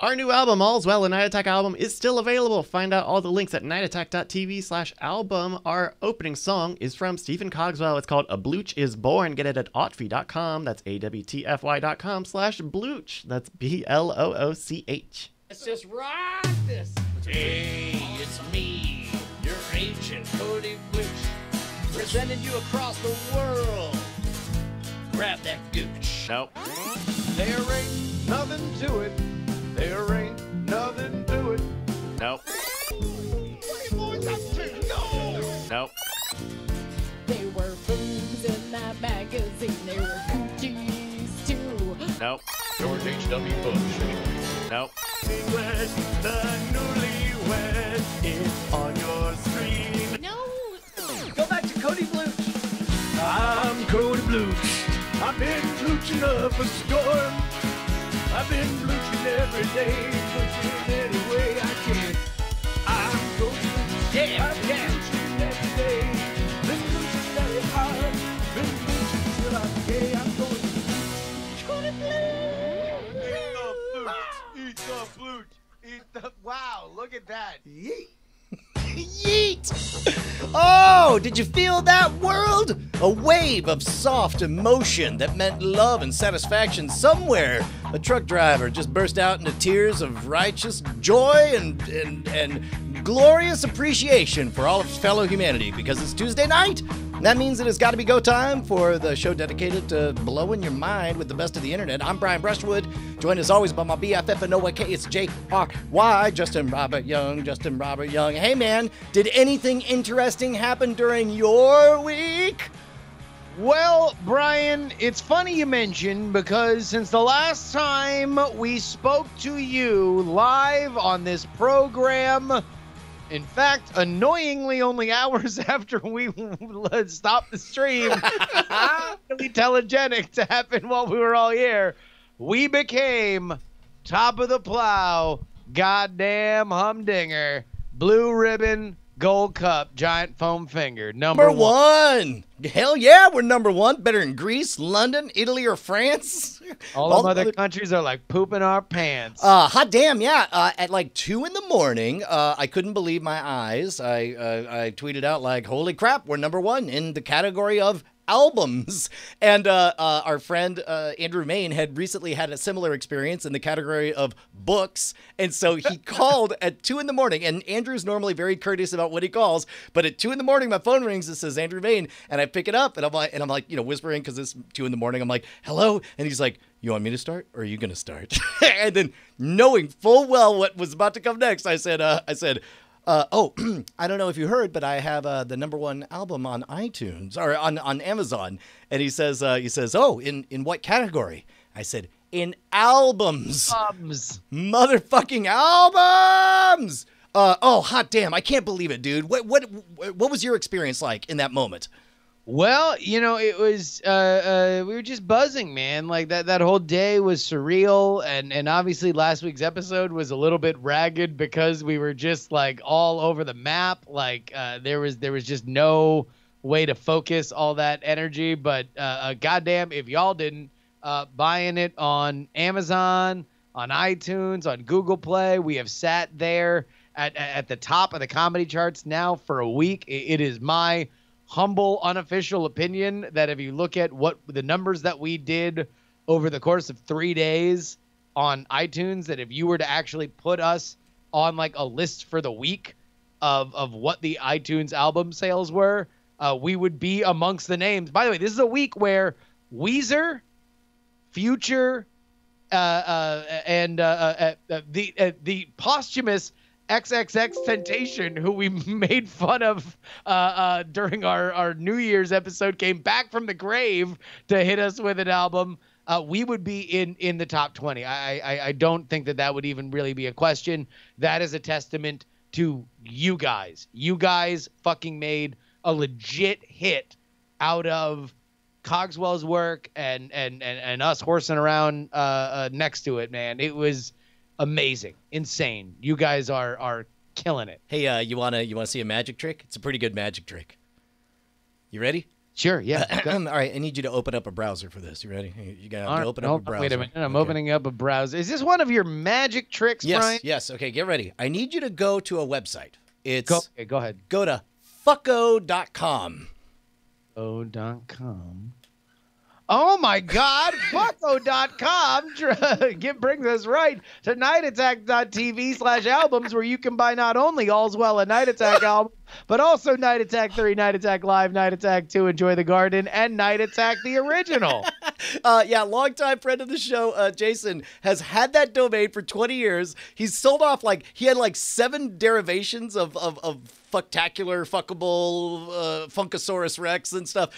Our new album, All's Well, a Night Attack album, is still available. Find out all the links at nightattack.tv/album. Our opening song is from Stephen Cogswell. It's called A Blooch Is Born. Get it at awtfy.com. That's awtfy.com/blooch. That's BLOOCH. Let's just rock this. Hey, it's me, your ancient Cody Blooch, presenting you across the world. Grab that gooch. Nope. There ain't nothing to it. There ain't nothing to it. Nope. What are you boys up to? No! Nope. There were boobs in that magazine. There were coochies too. Nope. George H.W. Bush. Nope. Newlywed, the newlywed is on your screen. No. Go back to Cody Blooch. I'm Cody Blooch. I've been blooching up a storm. I've been blooching every day, blooching any way I can. I'm Cody Blooch. Yeah, I've been blooching every day. Been blooching very hard. Been blooching till I'm gay. I'm Cody Blooch. Eat the blooch. Eat the. Wow, look at that. Yeet. Oh, did you feel that, world? A wave of soft emotion that meant love and satisfaction somewhere. A truck driver just burst out into tears of righteous joy and glorious appreciation for all of his fellow humanity because it's Tuesday night. That means it has got to be go time for the show dedicated to blowing your mind with the best of the internet. I'm Brian Brushwood, joined as always by my BFF and OYK. It's J.R.Y. Justin Robert Young. Hey, man, did anything interesting happen during your week? Well, Brian, it's funny you mention because since the last time we spoke to you live on this program, in fact, annoyingly only hours after we stopped the stream, really telegenic to happen while we were all here, we became top of the plow, goddamn humdinger, blue ribbon, gold cup, giant foam finger, number one. Hell yeah, we're number one. Better than Greece, London, Italy, or France. All the other countries are like pooping our pants. Hot damn, yeah. At like 2 a.m, I couldn't believe my eyes. I tweeted out like, holy crap, we're number one in the category of albums. And our friend Andrew Main had recently had a similar experience in the category of books. And so he called at 2 a.m. And Andrew's normally very courteous about what he calls. But at 2 a.m, my phone rings. It says Andrew Main. And I pick it up and I'm like, whispering because it's 2 a.m. I'm like, hello. And he's like, you want me to start or are you going to start? And then knowing full well what was about to come next, I said, I don't know if you heard, but I have the number one album on iTunes or on Amazon. And he says, oh, in what category? I said, in albums. Motherfucking albums. Hot damn. I can't believe it, dude. What was your experience like in that moment? Well, it was, we were just buzzing, man. Like that whole day was surreal. And obviously last week's episode was a little bit ragged because we were just like all over the map. Like, there was just no way to focus all that energy, but, goddamn, if y'all didn't, buying it on Amazon, on iTunes, on Google Play, we have sat there at the top of the comedy charts now for a week. It is my humble, unofficial opinion that if you look at what the numbers that we did over the course of 3 days on iTunes, that if you were to actually put us on like a list for the week of what the iTunes album sales were, we would be amongst the names. By the way, this is a week where Weezer, Future, and the posthumous XXXTentacion, who we made fun of during our New Year's episode, came back from the grave to hit us with an album. We would be in the top 20. I don't think that would even really be a question. That is a testament to you guys. You guys fucking made a legit hit out of Cogswell's work and us horsing around next to it, man. It was amazing, insane. You guys are killing it. Hey, you wanna see a magic trick? It's a pretty good magic trick. You ready? Sure, yeah. All right, I need you to open up a browser for this. You ready? You got to open up a browser. Wait a minute. I'm Okay. opening up a browser. Is this one of your magic tricks, Yes, Brian? yes. Okay, get ready. I need you to go to a website. It's Go ahead. go to fucko.com. Fucko.com. Oh my God, Fucko.com brings us right to nightattack.tv/albums, where you can buy not only All's Well, a Night Attack album, but also Night Attack 3, Night Attack Live, Night Attack 2, Enjoy the Garden, and Night Attack the original. Yeah, longtime friend of the show, Jason, has had that domain for 20 years. He's sold off he had 7 derivations of fucktacular, fuckable, Funkasaurus Rex and stuff.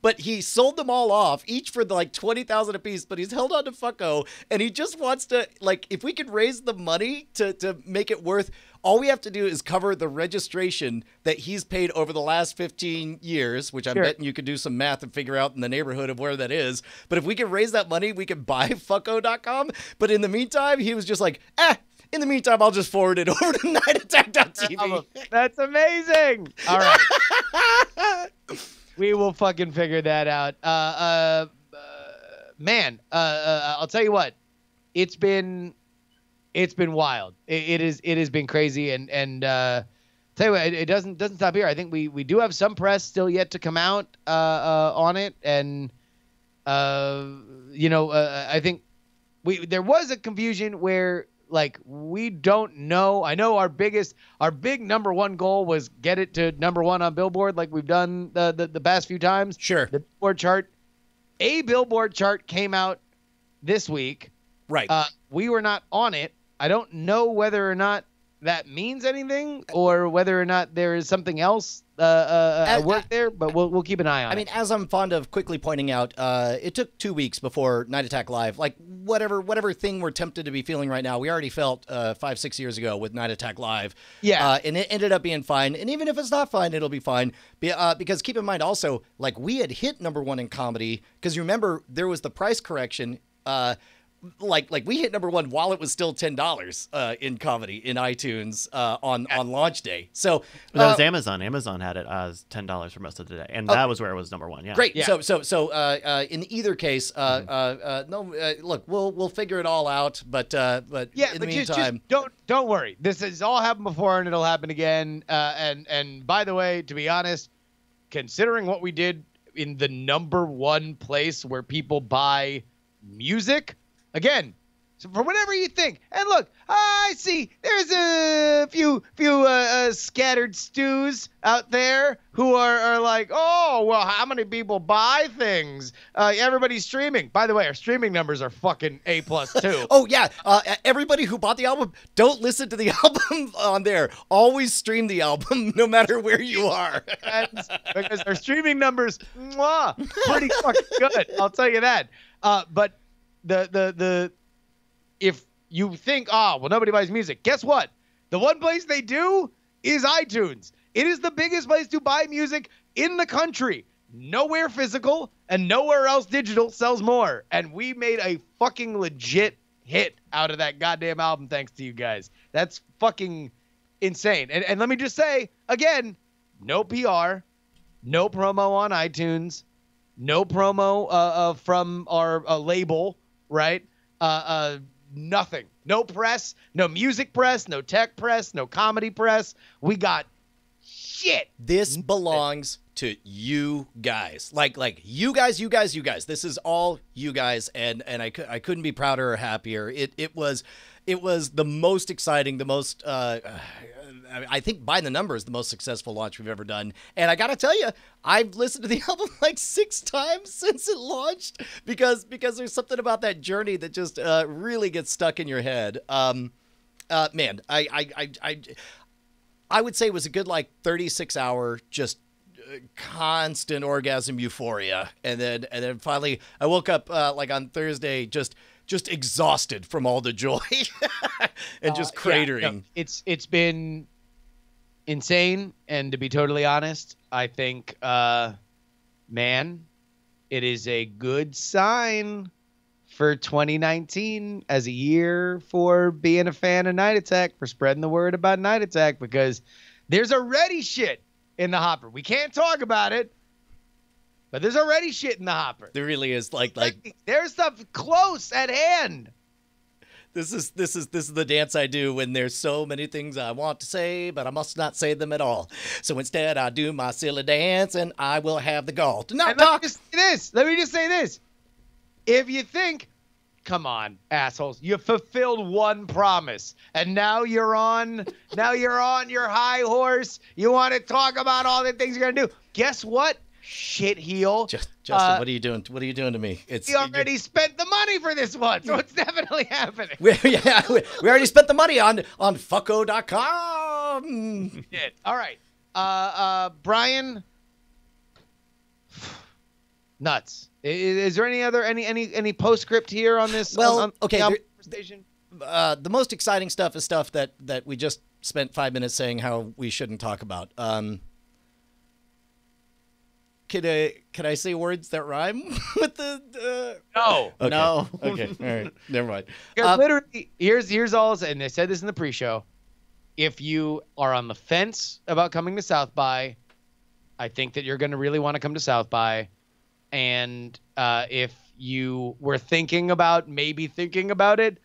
But he sold them all off, each for $20,000 a piece. But he's held on to Fucko, and he just wants to if we could raise the money to make it worth. All we have to do is cover the registration that he's paid over the last 15 years, which I'm betting you could do some math and figure out in the neighborhood of where that is. But if we can raise that money, we can buy Fucko.com. But in the meantime, he was just in the meantime, I'll just forward it over to nightattack.tv. That's amazing. All right. We will fucking figure that out. Man, I'll tell you what. It's been wild. It has been crazy, and tell you what, it doesn't stop here. I think we do have some press still yet to come out on it, and I think there was a confusion where we don't know. I know our big number one goal was get it to number one on Billboard, like we've done the past few times. Sure. The Billboard chart, a Billboard chart came out this week. Right. We were not on it. I don't know whether or not that means anything, or whether or not there is something else at work there, but we'll keep an eye on it. I mean, as I'm fond of quickly pointing out, it took 2 weeks before Night Attack Live, whatever thing we're tempted to be feeling right now, we already felt 5-6 years ago with Night Attack Live. Yeah. And it ended up being fine. And even if it's not fine, it'll be fine. Because keep in mind also, we had hit number one in comedy, because you remember there was the price correction. We hit number one while it was still $10 in comedy in iTunes on launch day. So that was Amazon. Amazon had it as $10 for most of the day, and that was where it was number one. Yeah, great. Yeah. So in either case, look, we'll figure it all out. But in the meantime, just don't worry. This has all happened before, and it'll happen again. And by the way, to be honest, considering what we did in the number one place where people buy music. Again, so for whatever you think, and look, I see there's a few scattered stews out there who are like, oh, well, how many people buy things? Everybody's streaming. By the way, our streaming numbers are fucking A+ too. Oh yeah, everybody who bought the album, don't listen to the album on there. Always stream the album, no matter where you are. Because our streaming numbers, pretty fucking good. I'll tell you that. But the if you think, well, nobody buys music, guess what? The one place they do is iTunes. It is the biggest place to buy music in the country. Nowhere physical and nowhere else digital sells more. And we made a fucking legit hit out of that goddamn album thanks to you guys. That's fucking insane. And let me just say, again, no PR, no promo on iTunes, no promo from our label, right? Nothing. No press, no music press, no tech press, no comedy press. We got shit. This belongs to you guys. Like you guys. This is all you guys, and I couldn't be prouder or happier. It was the most exciting, the most I think by the numbers, the most successful launch we've ever done. And I gotta tell you, I've listened to the album 6 times since it launched because there's something about that journey that just really gets stuck in your head. Man, I would say it was a good 36-hour just constant orgasm euphoria, and then finally I woke up on Thursday just exhausted from all the joy and just cratering. Yeah, no, it's been insane, and to be totally honest, I think man, it is a good sign for 2019 as a year for being a fan of Night Attack, for spreading the word about Night Attack, because there's already shit in the hopper. We can't talk about it, but there's already shit in the hopper. There really is like There's stuff close at hand. this is the dance I do when there's so many things I want to say, but I must not say them at all. So instead, I do my silly dance, and I will have the gall to not And let talk. me just say this. If you think, come on, assholes, you fulfilled one promise, and now you're on your high horse. You want to talk about all the things you're gonna do. Guess what? Shit heel. Justin, what are you doing? What are you doing to me? We already spent the money for this one, so it's definitely happening. we already spent the money on fucko.com. Shit. All right. Brian. Nuts. Is there any postscript here on this? Well, on okay, the station? The most exciting stuff is stuff that we just spent 5 minutes saying how we shouldn't talk about. Can I say words that rhyme with the? No. Okay. No. Okay. All right. Never mind. Because literally, here's all, and I said this in the pre-show. If you are on the fence about coming to South by, I think that you're going to really want to come to South by. And if you were thinking about it,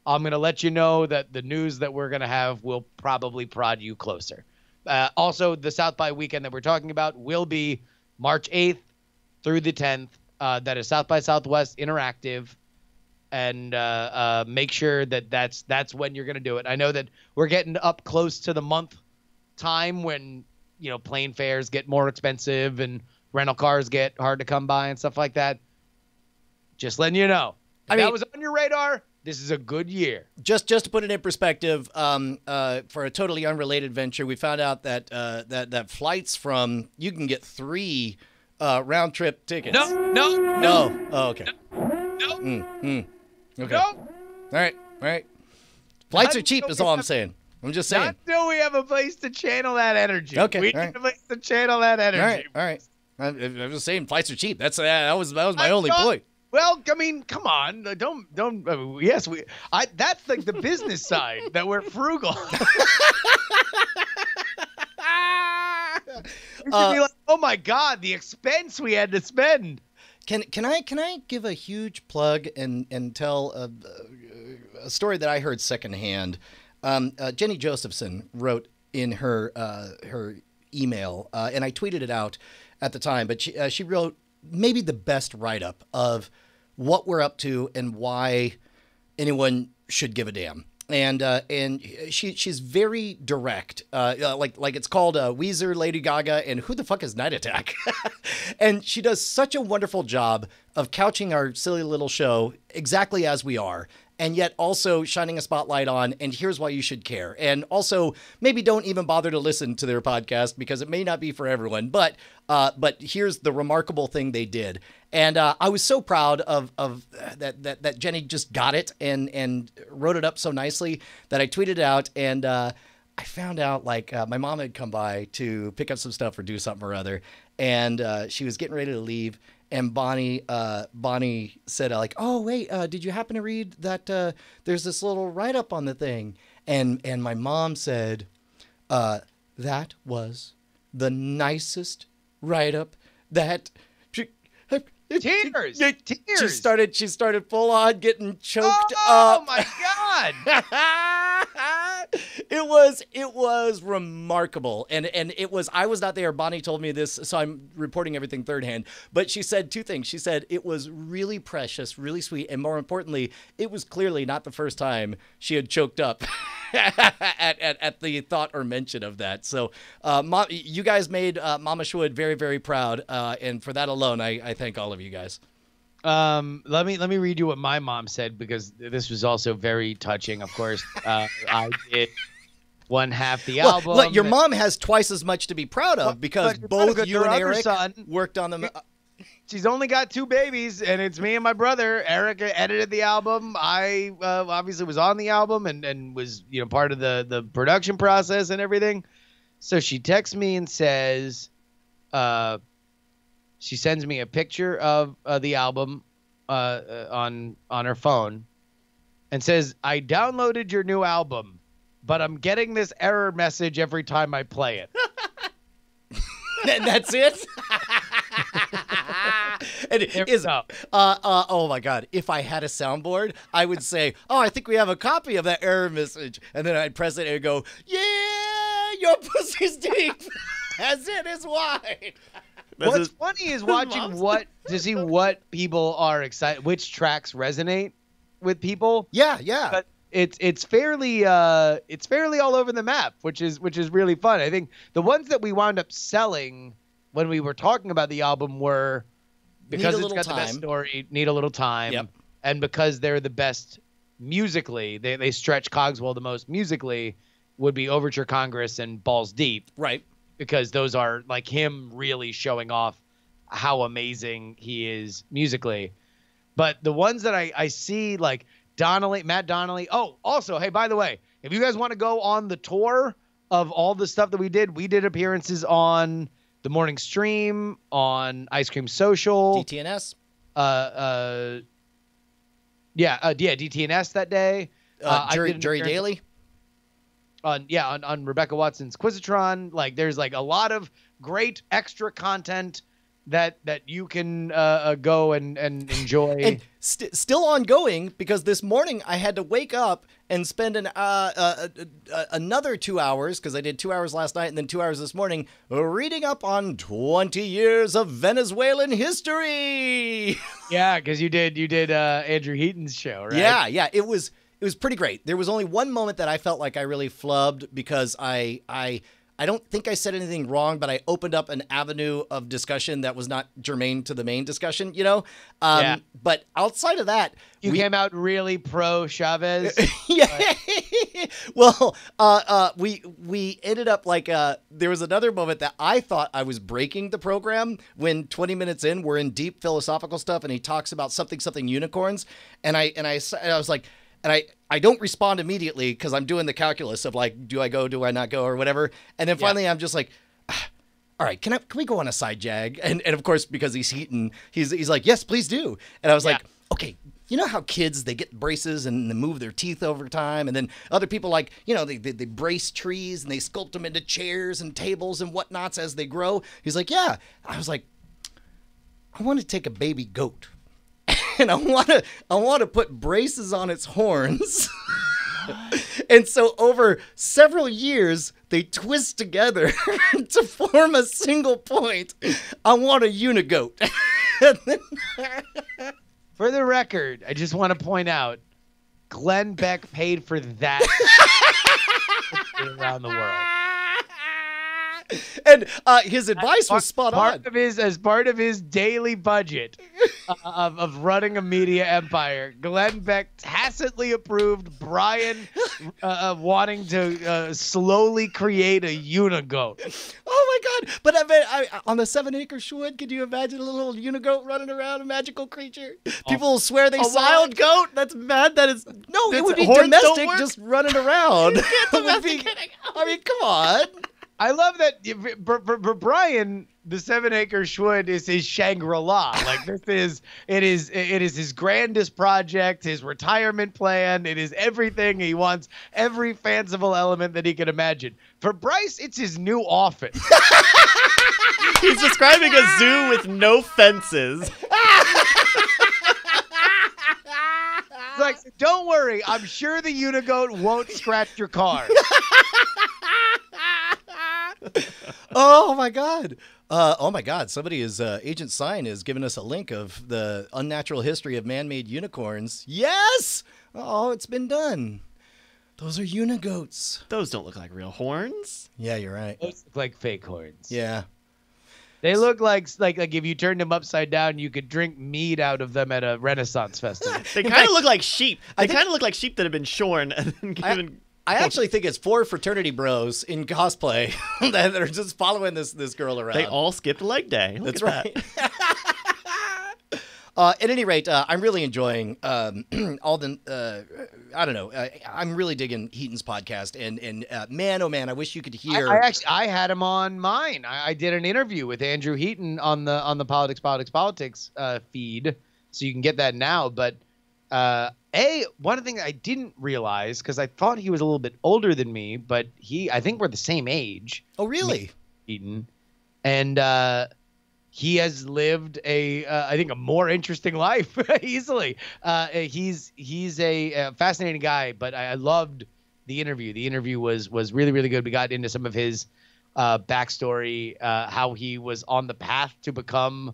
I'm going to let you know that the news that we're going to have will probably prod you closer. Also, the South by weekend that we're talking about will be March 8th through the 10th. That is South by Southwest Interactive. And make sure that that's when you're going to do it. I know that we're getting up close to the month time when, plane fares get more expensive and rental cars get hard to come by and stuff like that. Just letting you know. If that was on your radar, this is a good year. Just to put it in perspective, for a totally unrelated venture, we found out that that flights from, you can get 3 round trip tickets. No. Oh, okay. No. Okay. All right. Flights are cheap is all I'm saying. I'm just saying. Not until we have a place to channel that energy. Okay, We all need right. a place to channel that energy. All right. I'm just saying flights are cheap. That was my only point. Well, I mean, come on. Don't. Yes, that's like the business side that we're frugal. We should be like, oh my God, the expense we had to spend. Can I give a huge plug and tell a story that I heard secondhand? Jenny Josephson wrote in her email, and I tweeted it out at the time, but she wrote maybe the best write-up of what we're up to and why anyone should give a damn. And she's very direct, like it's called Weezer, Lady Gaga, and who the fuck is Night Attack? And she does such a wonderful job of couching our silly little show exactly as we are, and yet also shining a spotlight on, and here's why you should care. And also, maybe don't even bother to listen to their podcast because it may not be for everyone, but here's the remarkable thing they did. And I was so proud of that Jenny just got it and wrote it up so nicely that I tweeted it out, and I found out my mom had come by to pick up some stuff or do something or other, and she was getting ready to leave. And Bonnie said oh wait, did you happen to read that there's this little write-up on the thing? And my mom said, that was the nicest write-up that Tears. She started full on getting choked Oh up. my God. It was remarkable. And I was not there. Bonnie told me this, so I'm reporting everything third hand. But she said 2 things. She said it was really precious, really sweet, and more importantly, it was clearly not the first time she had choked up at the thought or mention of that. So you guys made Mama Schwood very, very proud. And for that alone, I thank all of you guys. Let me read you what my mom said, because this was also very touching. Of course, I did one half the album. Look, your mom has twice as much to be proud of because both you and Eric worked on them. She's only got 2 babies, and it's me and my brother. Eric edited the album. I obviously was on the album and was part of the production process and everything. So she texts me and says, she sends me a picture of the album on her phone, and says, "I downloaded your new album, but I'm getting this error message every time I play it." And that's it. And There we is go. oh my God, if I had a soundboard, I would say, "Oh, I think we have a copy of that error message," and then I'd press it and it'd go, "Yeah, your pussy's deep, as it is wide." This What's is- funny is watching Mom's- to see what people are excited, which tracks resonate with people. Yeah. But it's fairly all over the map, which is really fun. I think the ones that we wound up selling when we were talking about the album were because Need a it's got Little the best Time. story, Need a Little Time, Yep. and because they're the best musically, they stretch Cogswell the most musically, would be Overture Congress and Balls Deep, Right. because those are like him really showing off how amazing he is musically. But the ones that I see, like Matt Donnelly. Oh, also, hey, by the way, if you guys want to go on the tour of all the stuff that we did appearances on The Morning Stream, on Ice Cream Social, DTNS. DTNS that day. I Jury did an appearance Daily. on Rebecca Watson's Quizatron. Like, there's like a lot of great extra content that you can go and enjoy. And still ongoing, because this morning I had to wake up and spend another 2 hours, because I did 2 hours last night and then 2 hours this morning, reading up on 20 years of Venezuelan history. Yeah, because you did Andrew Heaton's show, right? Yeah, it was pretty great. There was only one moment that I felt like I really flubbed, because I don't think I said anything wrong, but I opened up an avenue of discussion that was not germane to the main discussion, you know? Yeah. But outside of that, You came out really pro Chavez. yeah. Well, we ended up like there was another moment that I thought I was breaking the program when 20 minutes in we're in deep philosophical stuff and he talks about something unicorns, and I was like, and I don't respond immediately because I'm doing the calculus of like, do I go, do I not go, or whatever, and then finally I'm just like, all right, can we go on a side jag? And of course, because he's Heaton, he's like, yes, please do. And I was like, okay, you know how kids, they get braces and they move their teeth over time, and then other people, like, you know, they brace trees and they sculpt them into chairs and tables and whatnots as they grow. He's like, yeah. I was like, I want to take a baby goat and I want to put braces on its horns. And so over several years, they twist together to form a single point. I want a unigoat. For the record, I just want to point out, Glenn Beck paid for that around the world. And his advice was spot on. As part of his daily budget of running a media empire, Glenn Beck tacitly approved Brian wanting to slowly create a unigoat. Oh my God! But I mean, on the 7-acre wood, could you imagine a little unigoat running around, a magical creature? People will swear they A saw wild it. goat? That's mad. That is No, it that's- would be horns don't domestic, work? just running around. You can't domesticate a I mean, come on. I love that for Brian, the 7-acre Schwood is his Shangri-La. Like, it is his grandest project, his retirement plan. It is everything he wants, every fanciful element that he can imagine. For Bryce, it's his new office. He's describing a zoo with no fences. It's like, don't worry, I'm sure the unigoat won't scratch your car. Oh my God. Somebody is Agent Sign is giving us a link of the unnatural history of man-made unicorns. Yes. Oh, it's been done. Those are unigoats. Those don't look like real horns. Yeah, you're right. Those look like fake horns. Yeah. They look like if you turned them upside down, you could drink mead out of them at a Renaissance festival. They kind of look like sheep. They kind of look like sheep that have been shorn and then given. I actually think it's 4 fraternity bros in cosplay that are just following this girl around. They all skipped leg day. Look That's at right. that. At any rate, I'm really enjoying all the. I don't know. I'm really digging Heaton's podcast, and man, oh man, I wish you could hear. I had him on mine. I did an interview with Andrew Heaton on the Politics feed, so you can get that now. But one thing I didn't realize, because I thought he was a little bit older than me, but I think we're the same age. Oh really? Heaton, and he has lived I think a more interesting life easily. He's a fascinating guy, but I loved the interview. The interview was really, really good. We got into some of his backstory, how he was on the path to become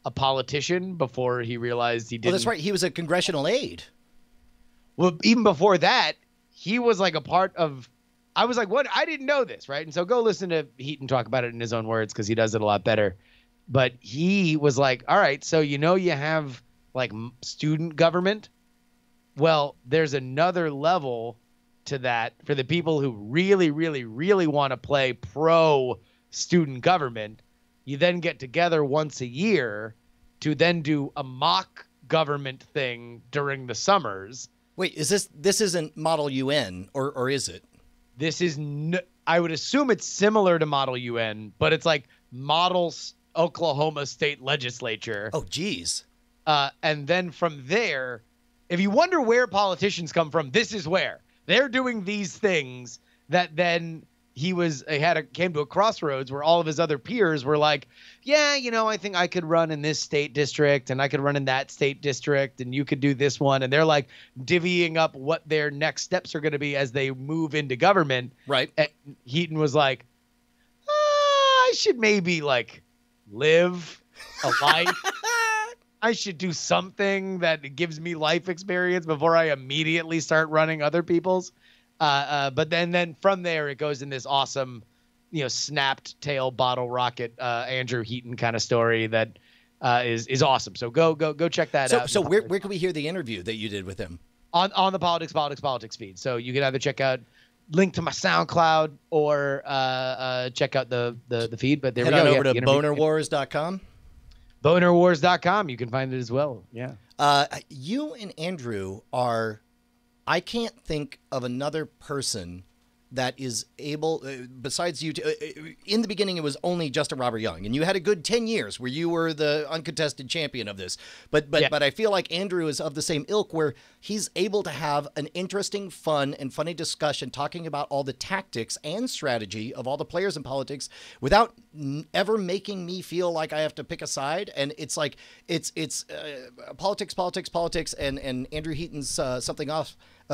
a politician before he realized he didn't. Oh, that's right. He was a congressional aide. Well, even before that, he was like a part of. I was like, what? I didn't know this, right? And so go listen to Heaton talk about it in his own words because he does it a lot better. But he was like, all right, so you have like student government. Well, there's another level to that for the people who really, really, really want to play pro student government. You then get together once a year to then do a mock government thing during the summers. Wait, this isn't Model UN or is it? This is I would assume it's similar to Model UN, but it's like Model Oklahoma State Legislature. Oh, geez. And then from there, if you wonder where politicians come from, this is where. They're doing these things that then came to a crossroads where all of his other peers were like, yeah, I think I could run in this state district and I could run in that state district and you could do this one. And they're like divvying up what their next steps are going to be as they move into government. Right. And Heaton was like, I should maybe like live a life. I should do something that gives me life experience before I immediately start running other people's. But then from there, it goes in this awesome, snapped tail bottle rocket Andrew Heaton kind of story that is awesome. So go check that out. So where can we hear the interview that you did with him? On the Politics feed. So you can either check out link to my SoundCloud or check out the feed. But there we go. Head on over to bonerwars.com. Bonerwars.com. You can find it as well. Yeah. You and Andrew are. I can't think of another person that is able, besides you, in the beginning it was only Justin Robert Young, and you had a good 10 years where you were the uncontested champion of this. But I feel like Andrew is of the same ilk where he's able to have an interesting, fun, and funny discussion talking about all the tactics and strategy of all the players in politics without ever making me feel like I have to pick a side. And it's like, it's politics, and Andrew Heaton's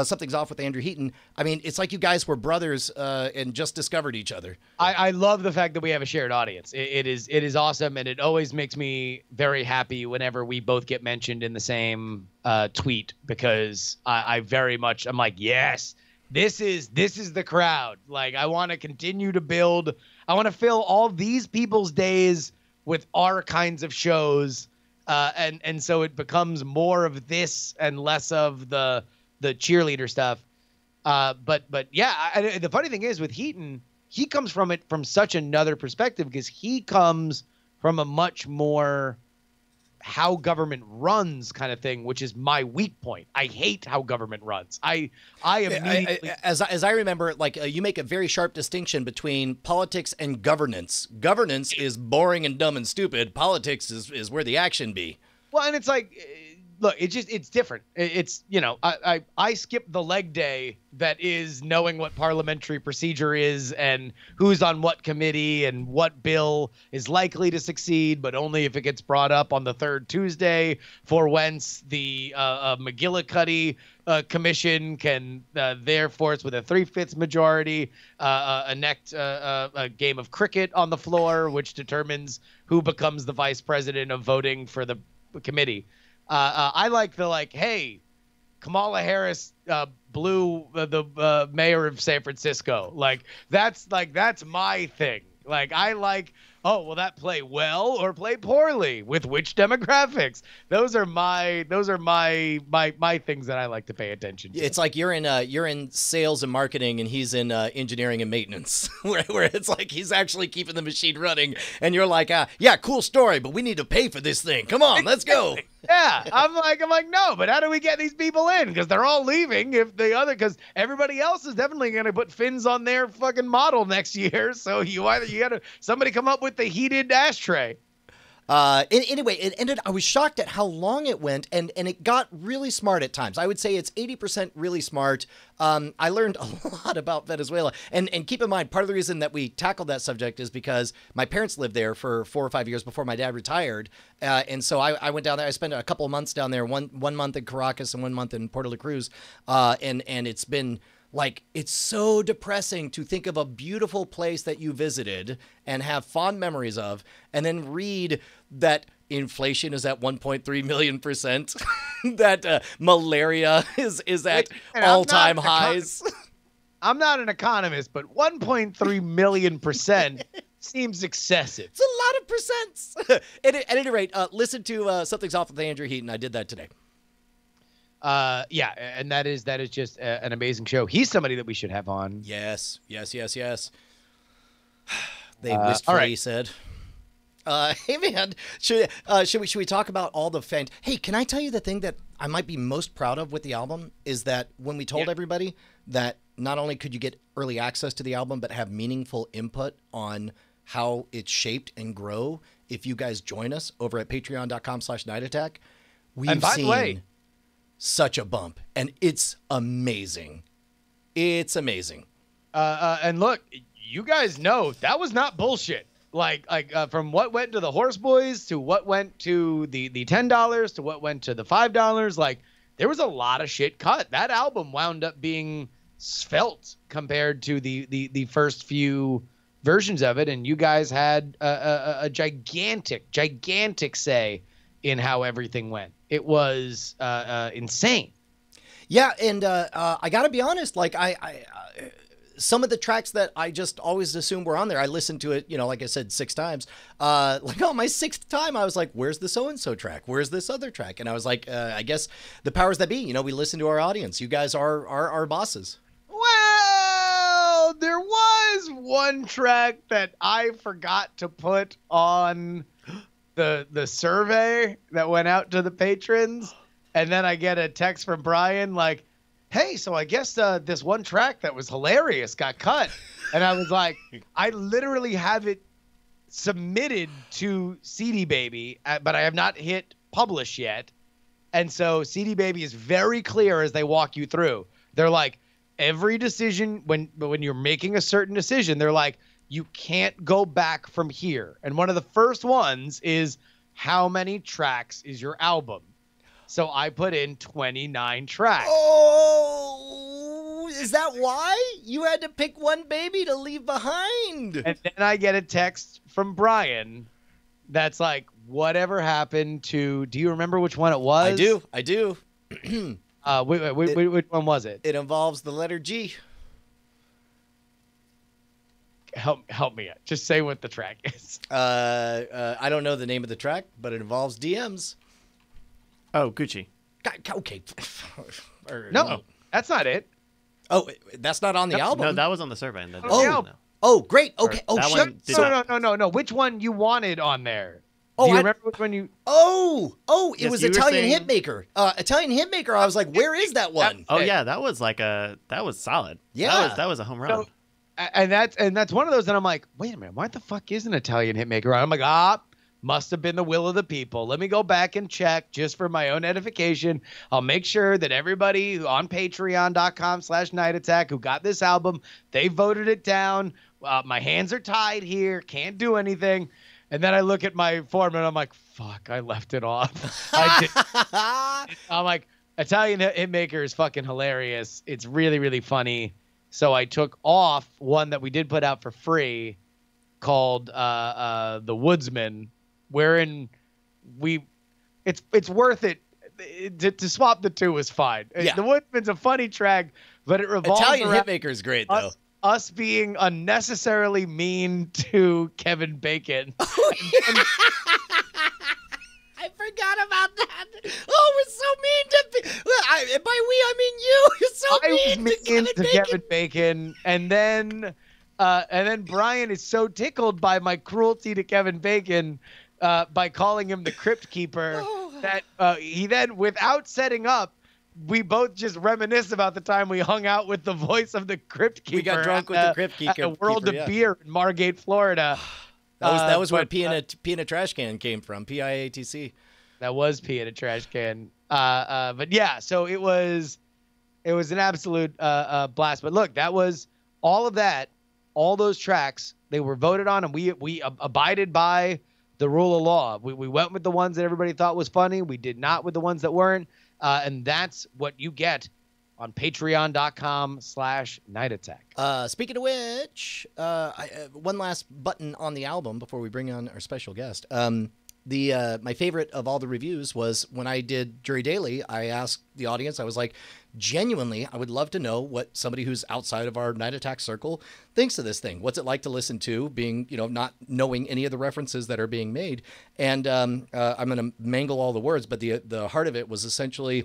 Something's Off with Andrew Heaton. I mean, it's like you guys were brothers and just discovered each other. I love the fact that we have a shared audience. It is awesome, and it always makes me very happy whenever we both get mentioned in the same tweet, because I very much, I'm like, yes, this is the crowd. Like, I want to continue to build. I want to fill all these people's days with our kinds of shows, and so it becomes more of this and less of the cheerleader stuff. But yeah, the funny thing is with Heaton, he comes from it from such another perspective, because he comes from a much more how government runs kind of thing, which is my weak point. I hate how government runs. I immediately, as I remember, like you make a very sharp distinction between politics and governance. Governance is boring and dumb and stupid. Politics is where the action be. Well, and it's like, look, it's different. It's, I skip the leg day that is knowing what parliamentary procedure is and who's on what committee and what bill is likely to succeed, but only if it gets brought up on the third Tuesday, for whence the McGillicuddy commission can therefore, with a 3/5 majority, enact a game of cricket on the floor, which determines who becomes the vice president of voting for the committee. I like hey, Kamala Harris blew the mayor of San Francisco. That's my thing. I like, oh, will that play well or play poorly? With which demographics? Those are my things that I like to pay attention to. It's like you're in sales and marketing, and he's in engineering and maintenance, where it's like he's actually keeping the machine running, and you're like, yeah, cool story, but we need to pay for this thing. Come on, let's go. Yeah, I'm like, no, but how do we get these people in? Because they're all leaving. Because everybody else is definitely going to put fins on their fucking model next year. So you got to somebody come up with the heated ashtray. Anyway, it ended. I was shocked at how long it went, and it got really smart at times. I would say it's 80% really smart. I learned a lot about Venezuela, and keep in mind, part of the reason that we tackled that subject is because my parents lived there for 4 or 5 years before my dad retired, and so I went down there. I spent a couple of months down there, one month in Caracas and 1 month in Puerto La Cruz, and it's been. Like, it's so depressing to think of a beautiful place that you visited and have fond memories of, and then read that inflation is at 1.3 million %, that malaria is at all-time highs. I'm not an economist, but 1.3 million % seems excessive. It's a lot of percents. At any rate, listen to Something's Off with Andrew Heaton. I did that today. Yeah, and that is just an amazing show. He's somebody that we should have on. Yes. They wistfully right. said. Hey man, should we talk about all the fans? Hey, can I tell you the thing that I might be most proud of with the album is that when we told everybody that not only could you get early access to the album, but have meaningful input on how it's shaped and grow if you guys join us over at patreon.com/nightattack. And by the way, such a bump, and it's amazing. It's amazing. And look, you guys know that was not bullshit. Like from what went to the Horse Boys to what went to the $10 to what went to the $5. Like, there was a lot of shit cut. That album wound up being svelte compared to the first few versions of it, and you guys had a gigantic say in how everything went. It was insane. Yeah, and I got to be honest, like I some of the tracks that I just always assumed were on there, I listened to it, like I said, 6 times. Like on my 6th time, I was like, where's the so-and-so track? Where's this other track? And I was like, I guess the powers that be, we listen to our audience. You guys are our bosses. Well, there was one track that I forgot to put on the survey that went out to the patrons, and then I get a text from Brian like, hey, so I guess this one track that was hilarious got cut. And I was like, I literally have it submitted to CD Baby, but I have not hit publish yet. And so CD Baby is very clear as they walk you through. They're like, every decision, when you're making a certain decision, they're like, you can't go back from here. And one of the first ones is, how many tracks is your album? So I put in 29 tracks. Oh, is that why you had to pick one baby to leave behind? And then I get a text from Brian that's like, whatever happened to, do you remember which one it was? I do. Which one was it? It involves the letter G. Help me out. Just say what the track is. I don't know the name of the track, but it involves DMs. Oh, Gucci. Okay. No, that's not it. Oh, that's not on the album? No, that was on the survey. Oh, great. Okay. Oh, shit. No. Which one you wanted on there? Oh, do you remember which one you... it Yes, was you were Italian saying- Hitmaker. Italian Hitmaker, I was like, where is that one? Oh, yeah, that was solid. Yeah. That was a home run. So, and that's one of those that I'm like, wait a minute, why the fuck is an Italian Hitmaker on? I'm like, must have been the will of the people. Let me go back and check just for my own edification. I'll make sure that everybody on patreon.com/nightattack who got this album, they voted it down. My hands are tied here. Can't do anything. And then I look at my form and I'm like, fuck, I left it off. I'm like, Italian Hitmaker is fucking hilarious. It's really, really funny. So I took off one that we did put out for free called The Woodsman, wherein it's worth it. To swap the two is fine. Yeah. The Woodsman's a funny track, but it revolves Italian around Hitmaker is great, though. us being unnecessarily mean to Kevin Bacon. I forgot about that. Oh, we're so mean to. By we, I mean you. You're so mean to Kevin Bacon, and then Brian is so tickled by my cruelty to Kevin Bacon by calling him the Crypt Keeper that he then, without setting up, we both just reminisce about the time we hung out with the voice of the Crypt Keeper. We got drunk with the Crypt Keeper. At the World of Beer in Margate, Florida. That was where but, pee in a trash can came from. PIATC. That was pee in a trash can. But yeah, so it was an absolute blast. But look, that was all of that, all those tracks. They were voted on, and we abided by the rule of law. We went with the ones that everybody thought was funny. We did not with the ones that weren't. And that's what you get on patreon.com/Night Attack. Speaking of which, one last button on the album before we bring on our special guest. My favorite of all the reviews was when I did Jury Daily. I asked the audience, I was like, genuinely, I would love to know what somebody who's outside of our Night Attack circle thinks of this thing. What's it like to listen to, being, not knowing any of the references that are being made. And I'm going to mangle all the words, but the heart of it was essentially,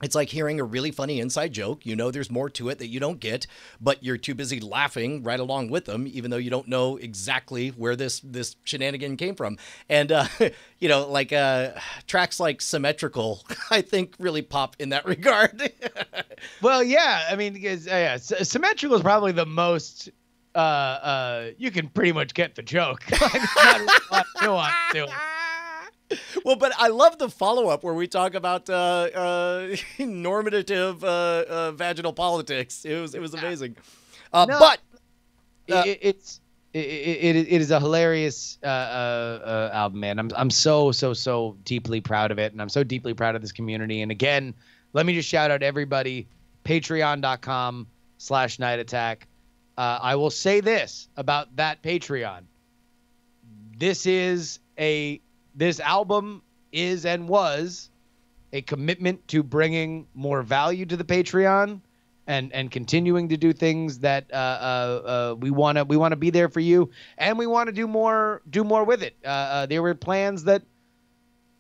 it's like hearing a really funny inside joke. There's more to it that you don't get, but you're too busy laughing right along with them, even though you don't know exactly where this shenanigan came from. And, tracks like Symmetrical, I think really pop in that regard. Well, yeah, I mean, because Symmetrical is probably the most, you can pretty much get the joke. There's not a lot of nuance to it. Well, but I love the follow-up where we talk about normative vaginal politics. It was amazing. But it is a hilarious album, man. I'm so deeply proud of it, and I'm so deeply proud of this community. And again, let me just shout out everybody. Patreon.com/Night Attack. I will say this about that Patreon. This album is and was a commitment to bringing more value to the Patreon and continuing to do things that we want to be there for you, and we want to do more with it. There were plans that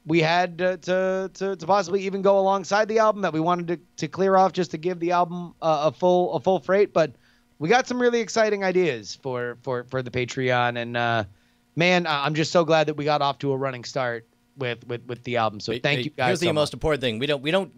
we had to possibly even go alongside the album that we wanted to clear off just to give the album a full freight, but we got some really exciting ideas for the Patreon, and man, I'm just so glad that we got off to a running start with the album. So thank you guys. Here's the so most much. important thing: we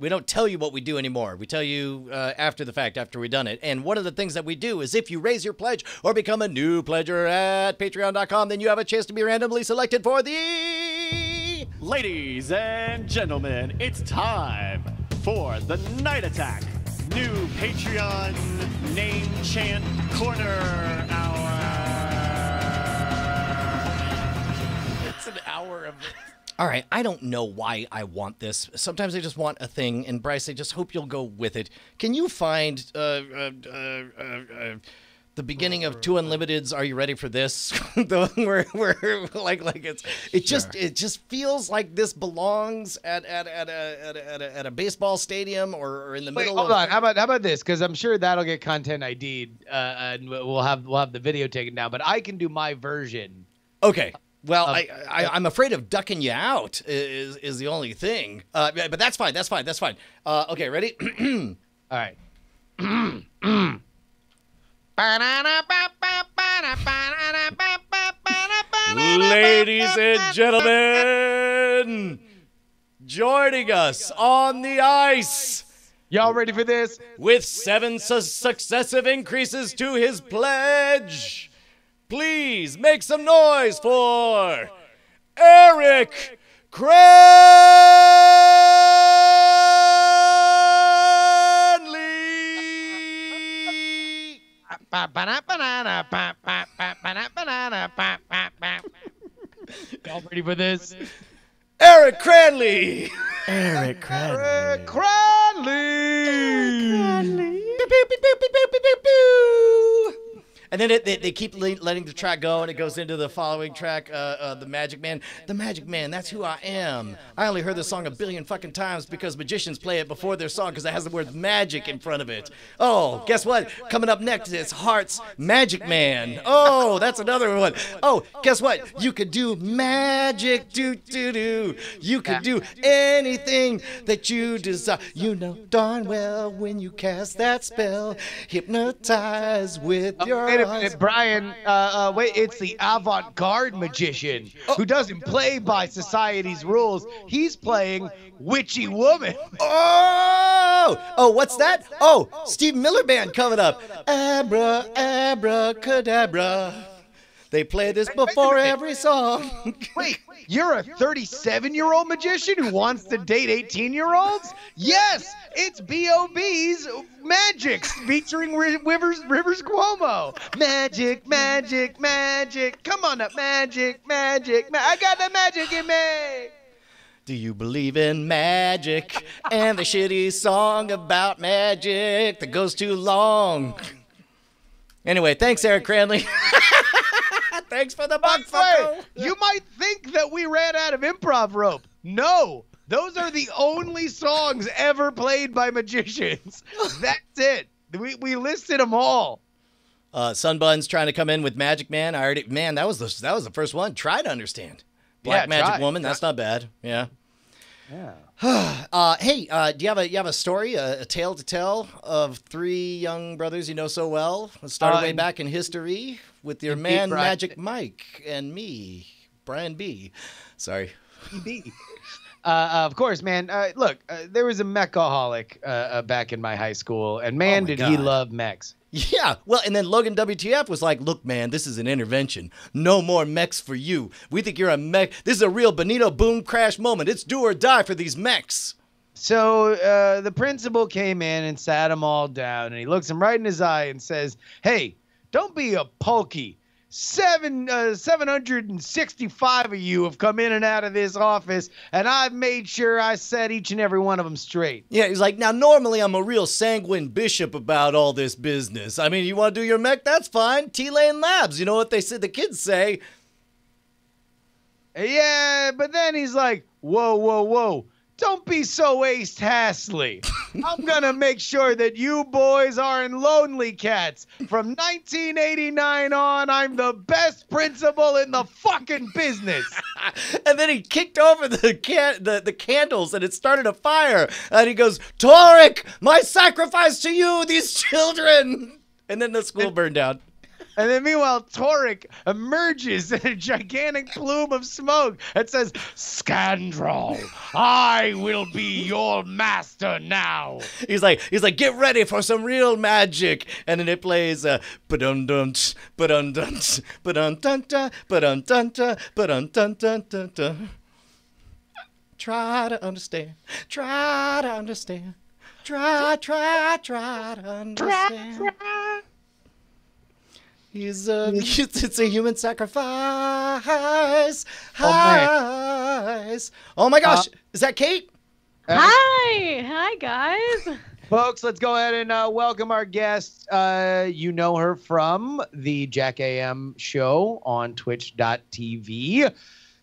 don't tell you what we do anymore. We tell you after the fact, after we've done it. And one of the things that we do is, if you raise your pledge or become a new pledger at Patreon.com, then you have a chance to be randomly selected for the. Ladies and gentlemen, it's time for the Night Attack new Patreon name chant corner hour. It's an hour of. All right, I don't know why I want this. Sometimes I just want a thing, and Bryce, I just hope you'll go with it. Can you find the beginning of Two Unlimited's "Are You Ready for This"? where like it just feels like this belongs at a baseball stadium or in the middle. Hold on, how about this? Because I'm sure that'll get content ID'd, and we'll have the video taken down. But I can do my version. Okay. Well, I'm afraid of ducking you out is the only thing. But that's fine. That's fine. Okay, ready? All right. Ladies and gentlemen, joining us on the ice. Y'all ready for this? With 7 successive increases to his pledge. Please make some noise for Eric Cranley. Y'all ready for this? Eric Cranley. Eric Cranley. Eric Cranley. And then they keep letting the track go, and it goes into the following track, The Magic Man. The Magic Man, that's who I am. I only heard this song a billion fucking times because magicians play it before their song because it has the word magic in front of it. Oh, guess what? Coming up next is Heart's Magic Man. Oh, that's another one. Oh, guess what? You could do magic, do-do-do. You could do anything that you desire. You know darn well when you cast that spell, hypnotize with your Wait a minute, Brian. Wait, it's the avant-garde magician who doesn't play by society's rules. He's playing Witchy Woman. Oh, what's that? Oh, Steve Miller Band coming up. Abra, abracadabra. They play this before every song. Wait, you're a 37-year-old magician who wants to date 18-year-olds? Yes, it's B.O.B.'s Magic featuring Rivers Cuomo. Magic, magic, magic. Come on up, magic, magic. I got the magic in me. Do you believe in magic and the shitty song about magic that goes too long? Anyway, thanks, Eric Cranley. Thanks for the bug, fucko. You might think that we ran out of improv rope. No, those are the only songs ever played by magicians. That's it. We listed them all. Sunbun's trying to come in with Magic Man. That was the first one. Try to understand. Black Magic Woman. That's not bad. Yeah. Hey, do you have a story, a tale to tell of three young brothers you know so well? Let's start way back in history with your man Magic Mike and me, Brian B. Sorry. B. Of course, man. Look, there was a mechaholic back in my high school, and man, did he love mechs. Yeah, well, and then Logan WTF was like, look, man, this is an intervention. No more mechs for you. We think you're a mech. This is a real Bonito boom crash moment. It's do or die for these mechs. So the principal came in and sat them all down, and he looks him right in his eye and says, hey, don't be a pulky. 765 of you have come in and out of this office, and I've made sure I set each and every one of them straight. Yeah, he's like, now normally I'm a real sanguine bishop about all this business. I mean, you want to do your mech? That's fine. T-Lane Labs. You know what they said? The kids say. Yeah, but then he's like, whoa, whoa, whoa. Don't be so Ace Hasley. I'm going to make sure that you boys are in Lonely Cats. From 1989 on, I'm the best principal in the fucking business. And then he kicked over the candles and it started a fire. And he goes, Torek, my sacrifice to you, these children. And then the school burned down. And then meanwhile, Torek emerges in a gigantic plume of smoke that says, Scandral, I will be your master now. He's like, get ready for some real magic. And then it plays, ba-dum-dum-ch, ba-dum-dum-ch, ba-dum-dum-da, ba-dum-dum-da, ba-dum-dum-dum-dum-dum. Try to understand, try to understand, try to understand. It's a human sacrifice. Oh my gosh, is that Kate? Hi guys. Folks, let's go ahead and welcome our guest. You know her from the Jack AM show on twitch.tv.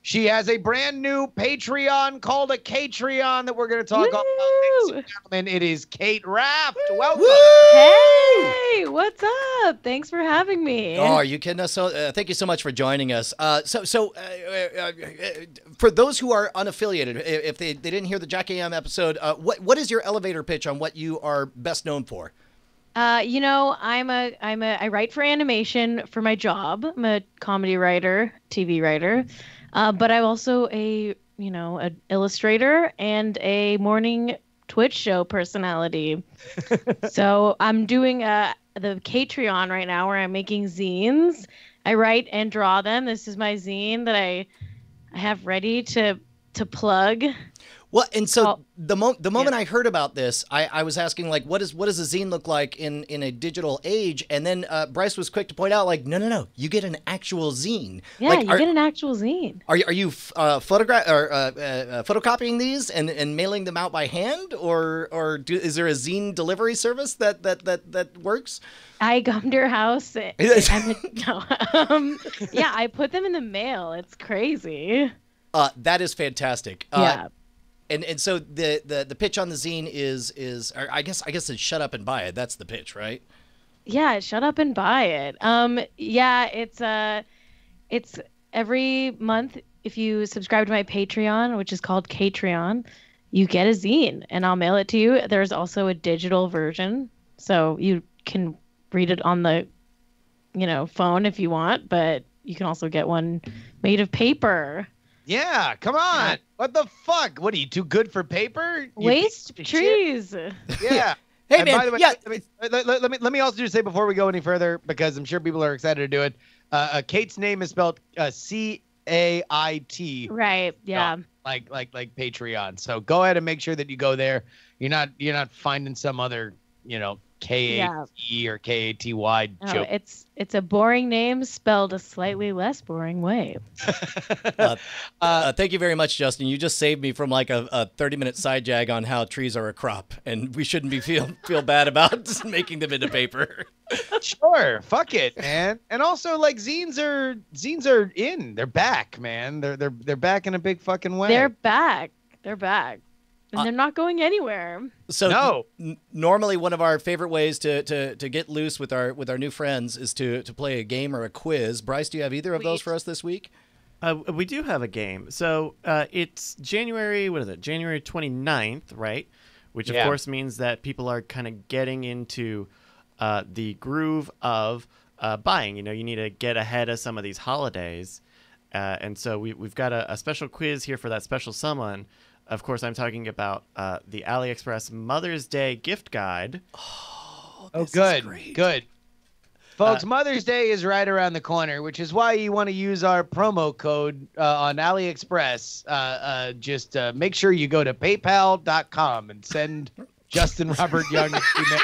She has a brand new Patreon called a Catreon that we're going to talk about. Ladies and gentlemen, it is Kate Raft. Welcome. Hey, what's up? Thanks for having me. Oh, are you kidding us? So, thank you so much for joining us. For those who are unaffiliated, if they didn't hear the Jack AM episode, what is your elevator pitch on what you are best known for? I write for animation for my job. I'm a comedy writer, TV writer. But I'm also an illustrator and a morning Twitch show personality. So I'm doing the Catreon right now where I'm making zines. I write and draw them. This is my zine that I have ready to plug. Well, and so the moment I heard about this, I was asking, like, what does a zine look like in a digital age? And then Bryce was quick to point out, like, no, you get an actual zine. Yeah, like, you get an actual zine. Are you photocopying these and mailing them out by hand, or is there a zine delivery service that works? I come to your house. I put them in the mail. It's crazy. That is fantastic. Yeah. And so the pitch on the zine is I guess it's shut up and buy it. That's the pitch, right? Yeah, shut up and buy it. It's every month if you subscribe to my Patreon, which is called Catreon, you get a zine and I'll mail it to you. There's also a digital version, so you can read it on the phone if you want, but you can also get one made of paper. Yeah, come on. What the fuck? What are you, too good for paper? Waste trees. Yeah. Hey, and man. by the way, let me also just say before we go any further, because I'm sure people are excited to do it. Kate's name is spelled CAIT. Right. Yeah. Like Patreon. So go ahead and make sure that you go there. You're not finding some other, KAE or KATY No, joke. it's a boring name spelled a slightly less boring way. Thank you very much, Justin. You just saved me from like a 30-minute side jag on how trees are a crop, and we shouldn't be feel bad about making them into paper. Sure, fuck it, man. And also, like zines are in. They're back, man. They're back in a big fucking way. They're back. And they're not going anywhere. So No. Normally one of our favorite ways to get loose with our new friends is to play a game or a quiz. Bryce, do you have either of those for us this week? We do have a game. So it's January 29th, right? Which, of course, means that people are kind of getting into the groove of buying. You need to get ahead of some of these holidays. And so we've got a special quiz here for that special someone. Of course, I'm talking about the AliExpress Mother's Day gift guide. Oh, good. Folks, Mother's Day is right around the corner, which is why you want to use our promo code on AliExpress. Just make sure you go to paypal.com and send Justin Robert Young an email.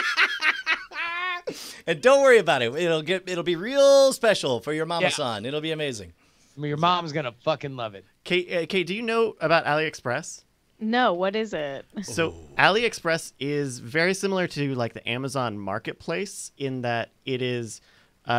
And don't worry about it. It'll be real special for your mama-san. It'll be amazing. Your mom's going to fucking love it. Kate, do you know about AliExpress? No, what is it? So AliExpress is very similar to like the Amazon Marketplace in that it is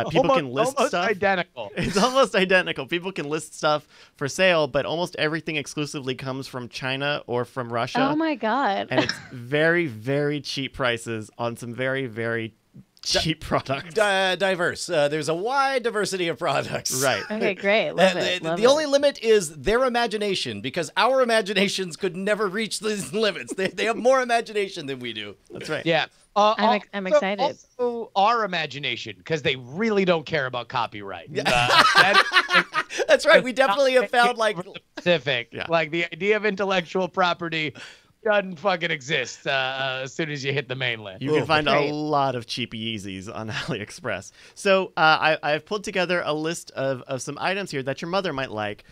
people can list almost stuff. identical. It's almost identical. People can list stuff for sale, but almost everything exclusively comes from China or from Russia. Oh my God. And it's very, very cheap prices on some very, very cheap products. Diverse. There's a wide diversity of products. Right. Okay, great. Love it. The only limit is their imagination, because our imaginations could never reach these limits. They have more imagination than we do. That's right. Yeah. I'm excited. Also, our imagination, because they really don't care about copyright. That's right. We definitely have found like specific. Yeah. Like the idea of intellectual property doesn't fucking exist as soon as you hit the mainland. You can find Great. a lot of cheap Yeezys on AliExpress. So I've pulled together a list of some items here that your mother might like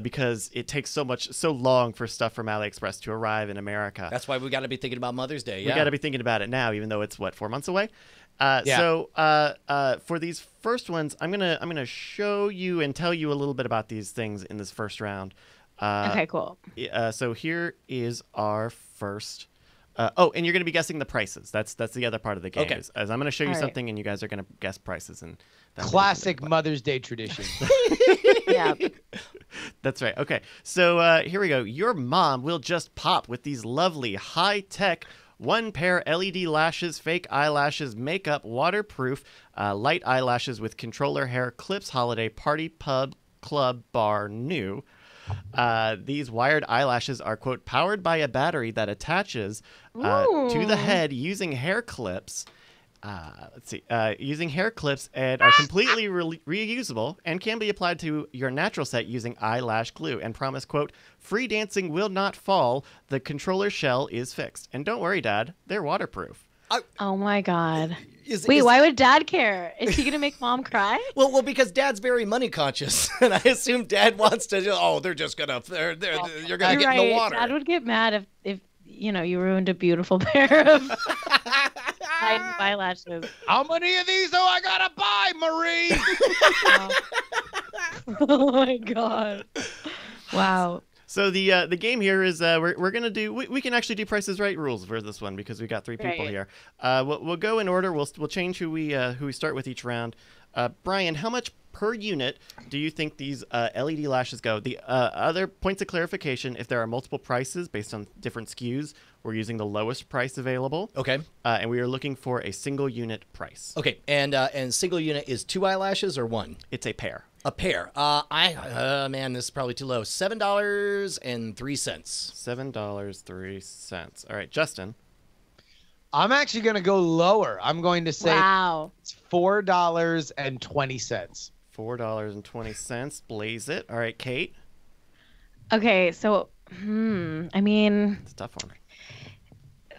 because it takes so long for stuff from AliExpress to arrive in America. That's why we got to be thinking about Mother's Day. We got to be thinking about it now, even though it's 4 months away. Yeah. So for these first ones, I'm gonna show you and tell you a little bit about these things in this first round. Okay, cool. So here is our first. And you're going to be guessing the prices. That's the other part of the game. Okay. As I'm going to show you All right. something, and you guys are going to guess prices. And that's Classic Mother's Day tradition. Yeah. That's right. Okay. So here we go. Your mom will just pop with these lovely high-tech one-pair LED lashes, fake eyelashes, makeup, waterproof, light eyelashes with controller hair, clips, holiday party, pub, club, bar, new. These wired eyelashes are, quote, powered by a battery that attaches to the head using hair clips. Using hair clips and are completely reusable and can be applied to your natural set using eyelash glue and promise, quote, free dancing will not fall. The controller shell is fixed. And don't worry, Dad, they're waterproof. Oh my God. Is- Wait, is- why would Dad care? Is he gonna make Mom cry? Well, because Dad's very money conscious, and I assume Dad wants to. They're just gonna. You're gonna You're get in the water. Dad would get mad if you ruined a beautiful pair of eyelashes. How many of these do I gotta buy, Marie? Oh my God. Wow. So the game here is we're gonna do we can actually do Price is Right rules for this one because we got 3 people Right. here. We'll go in order. We'll change who we start with each round. Brian, how much per unit do you think these LED lashes go? The other points of clarification: if there are multiple prices based on different SKUs, we're using the lowest price available. Okay. And we are looking for a single unit price. Okay. And single unit is 2 eyelashes or 1? It's a pair. A pair. Man, this is probably too low. $7.03. $7.03. All right, Justin. I'm actually gonna go lower. I'm going to say Wow. it's $4.20. $4.20. Blaze it. All right, Kate. Okay, so I mean, It's a tough one.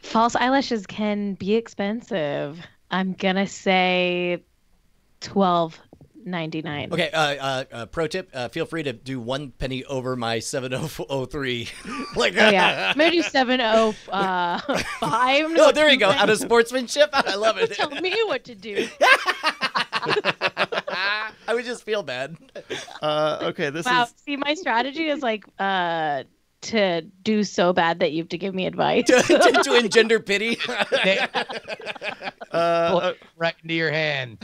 false eyelashes can be expensive. I'm gonna say $12. $7.99. Okay, pro tip, feel free to do 1 penny over my 703. Like, Oh, yeah. I'm going to do 705. Oh, there you go. Out of sportsmanship. I love it. Tell me what to do. I would just feel bad. Okay, this Wow. is See, my strategy is like to do so bad that you have to give me advice. to engender pity. Right into your hand.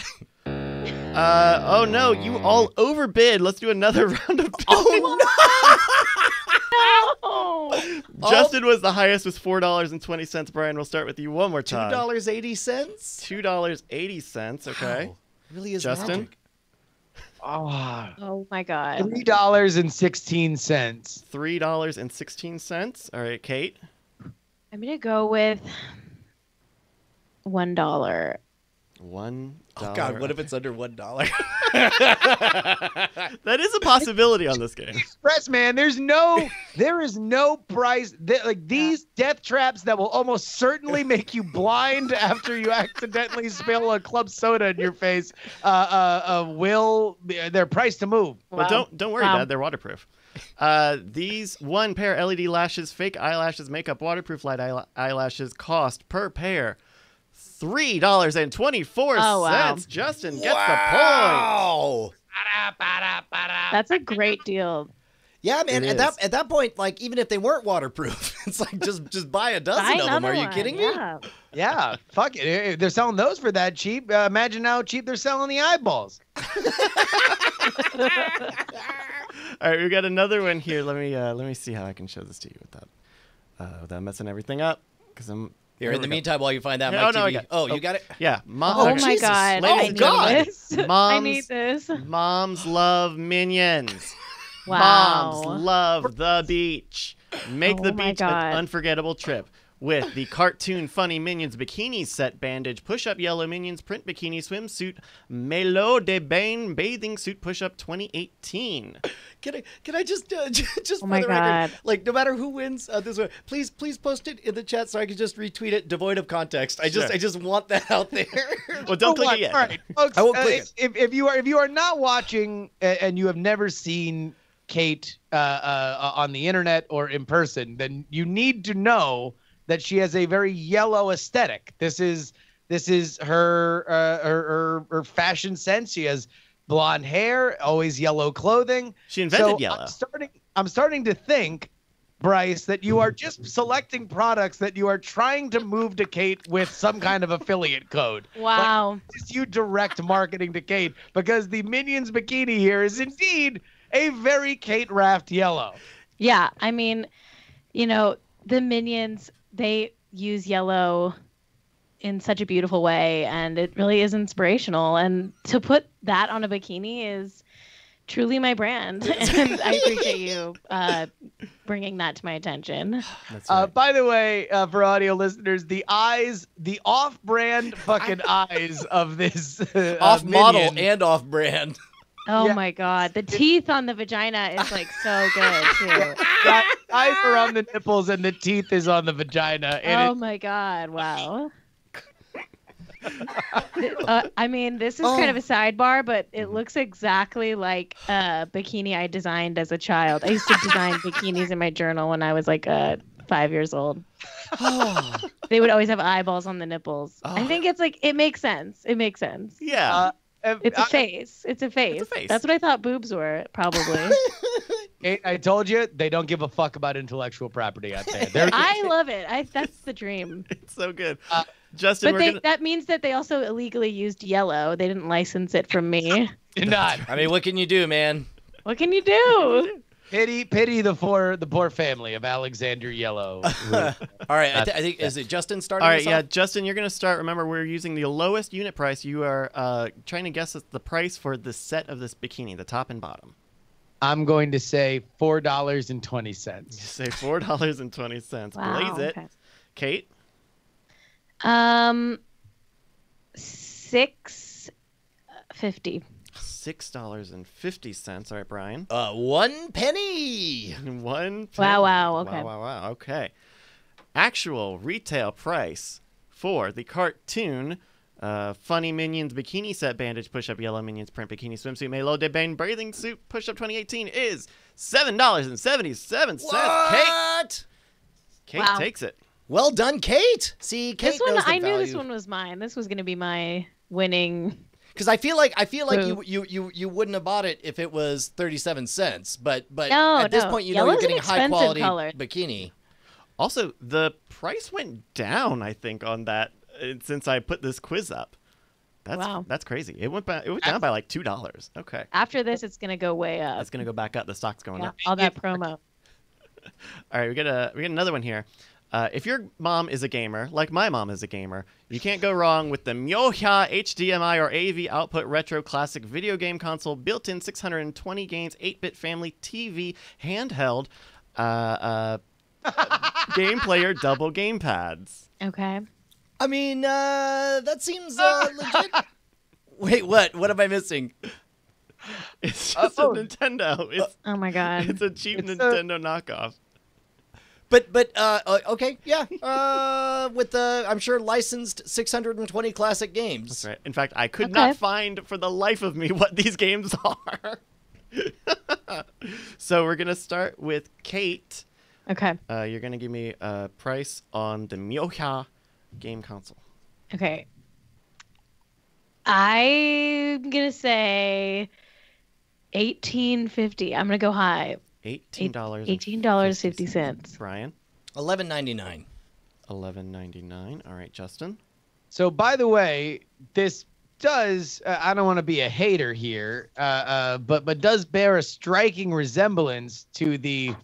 oh no, you all overbid. Let's do another round of bidding. Oh, Justin was the highest with $4.20. Brian, we'll start with you one more time. $2.80. $2.80. Okay. Wow. Really is Justin? magic. oh my God. $3.16. $3.16. All right, Kate. I'm going to go with $1. $1. Oh God, what if it's under $1? That is a possibility on this game. Express, man. There is no price. Like these death traps that will almost certainly make you blind after you accidentally spill a club soda in your face. They're priced to move. Well, don't worry, Wow. Dad. They're waterproof. These 1 pair LED lashes, fake eyelashes, makeup, waterproof light eyelashes cost per pair $3.24. Oh, wow. Justin gets the point. Wow. That's a great deal. Yeah, man. It At that point, like even if they weren't waterproof, it's like just buy a dozen Buy of them. another Are you one, kidding me? yeah. Yeah, fuck it. If they're selling those for that cheap, imagine how cheap they're selling the eyeballs. All right, we got another one here. Let me see how I can show this to you without messing everything up. Because I'm Here, in the meantime, while you find that, Yeah, Mike oh, no, I TV. got- You got it? Yeah. Oh okay. my Jesus. God. Oh, I need God. this. I Moms, need this. moms love Minions. Wow. Moms love the beach. Make Oh the my beach an God. unforgettable trip with the cartoon funny Minions bikini set, bandage, push-up yellow Minions print bikini swimsuit, Melo de Bain bathing suit push-up 2018. Can I just Oh for my the God. record, like no matter who wins this one, please post it in the chat so I can just retweet it devoid of context. I Sure. just want that out there. Well, don't For click what? it yet. All right, folks. I won't click it. If you are not watching and you have never seen Kate on the internet or in person, then you need to know that she has a very yellow aesthetic. This is her fashion sense. She has blonde hair, always yellow clothing. She invented So yellow. I'm starting to think, Bryce, that you are just selecting products that you are trying to move to Kate with some kind of affiliate code. Wow. Just you direct marketing to Kate, because the Minions bikini here is indeed a very Kate Raft yellow. Yeah. I mean, the Minions, they use yellow in such a beautiful way, and it really is inspirational. And to put that on a bikini is truly my brand. And I appreciate you bringing that to my attention. That's right. By the way, for audio listeners, the off-brand fucking eyes of this Off-model Minion. and off-brand. Oh Yeah. my God. The teeth on the vagina is like so good too. The eyes are on the nipples and the teeth is on the vagina. And Oh my God. Wow. I mean, this is kind of a sidebar, but it looks exactly like a bikini I designed as a child. I used to design bikinis in my journal when I was like 5 years old. They would always have eyeballs on the nipples. I think it's like, it makes sense. It makes sense. Yeah. It's a face. It's a face. face. That's what I thought boobs were, probably. I told you, they don't give a fuck about intellectual property out there. I love it. That's the dream. It's so good. Justin, But that means that they also illegally used yellow. They didn't license it from me. not. I mean, what can you do, man? What can you do? Pity the poor family of Alexander Yellow. All right, I think is it Justin starting? All right, this yeah, off? Justin, you're going to start. Remember, we're using the lowest unit price. You are trying to guess the price for the set of this bikini, the top and bottom. I'm going to say $4.20. You say $4.20. Wow. Blaze it. Okay. Kate? $6.50. $6.50. All right, Brian. 1 penny. 1 Wow, okay. Wow. Okay. Actual retail price for the cartoon Funny Minions Bikini Set Bandage Push-Up Yellow Minions Print Bikini Swimsuit Melo de Bain Bathing Suit Push-Up 2018 is $7.77. What? Kate Wow. takes it. Well done, Kate. See, Kate This one, knows the I knew this value. one was mine. This was going to be my winning. Because I feel like Ooh. you wouldn't have bought it if it was 37 cents. But No, at this no. point, you know Yellow's you're an getting high expensive quality color. bikini. Also, the price went down, I think, on that since I put this quiz up. Wow. That's crazy. It went down by like $2. Okay. After this, it's going to go way up. That's going to go back up. The stock's going Yeah, up. all that promo. All right, we get another one here. If your mom is a gamer, like my mom is a gamer, you can't go wrong with the Myoha HDMI or AV output retro classic video game console, built-in 620 games, 8-bit family TV, handheld, game player, double game pads. Okay. I mean, that seems legit. Wait, what? What am I missing? It's just a Oh. Nintendo. It's Oh my God. it's a cheap It's a- Nintendo knockoff. But okay, yeah. With the I'm sure licensed 620 classic games. That's right. In fact, I could Okay. not find for the life of me what these games are. So we're gonna start with Kate. Okay. You're gonna give me a price on the Myoha game console. Okay. I'm going to say $18.50. I'm going to go high. $18. $18.50. Brian, $11.99. $11.99. All right, Justin. So, by the way, this does, I don't want to be a hater here, but does bear a striking resemblance to the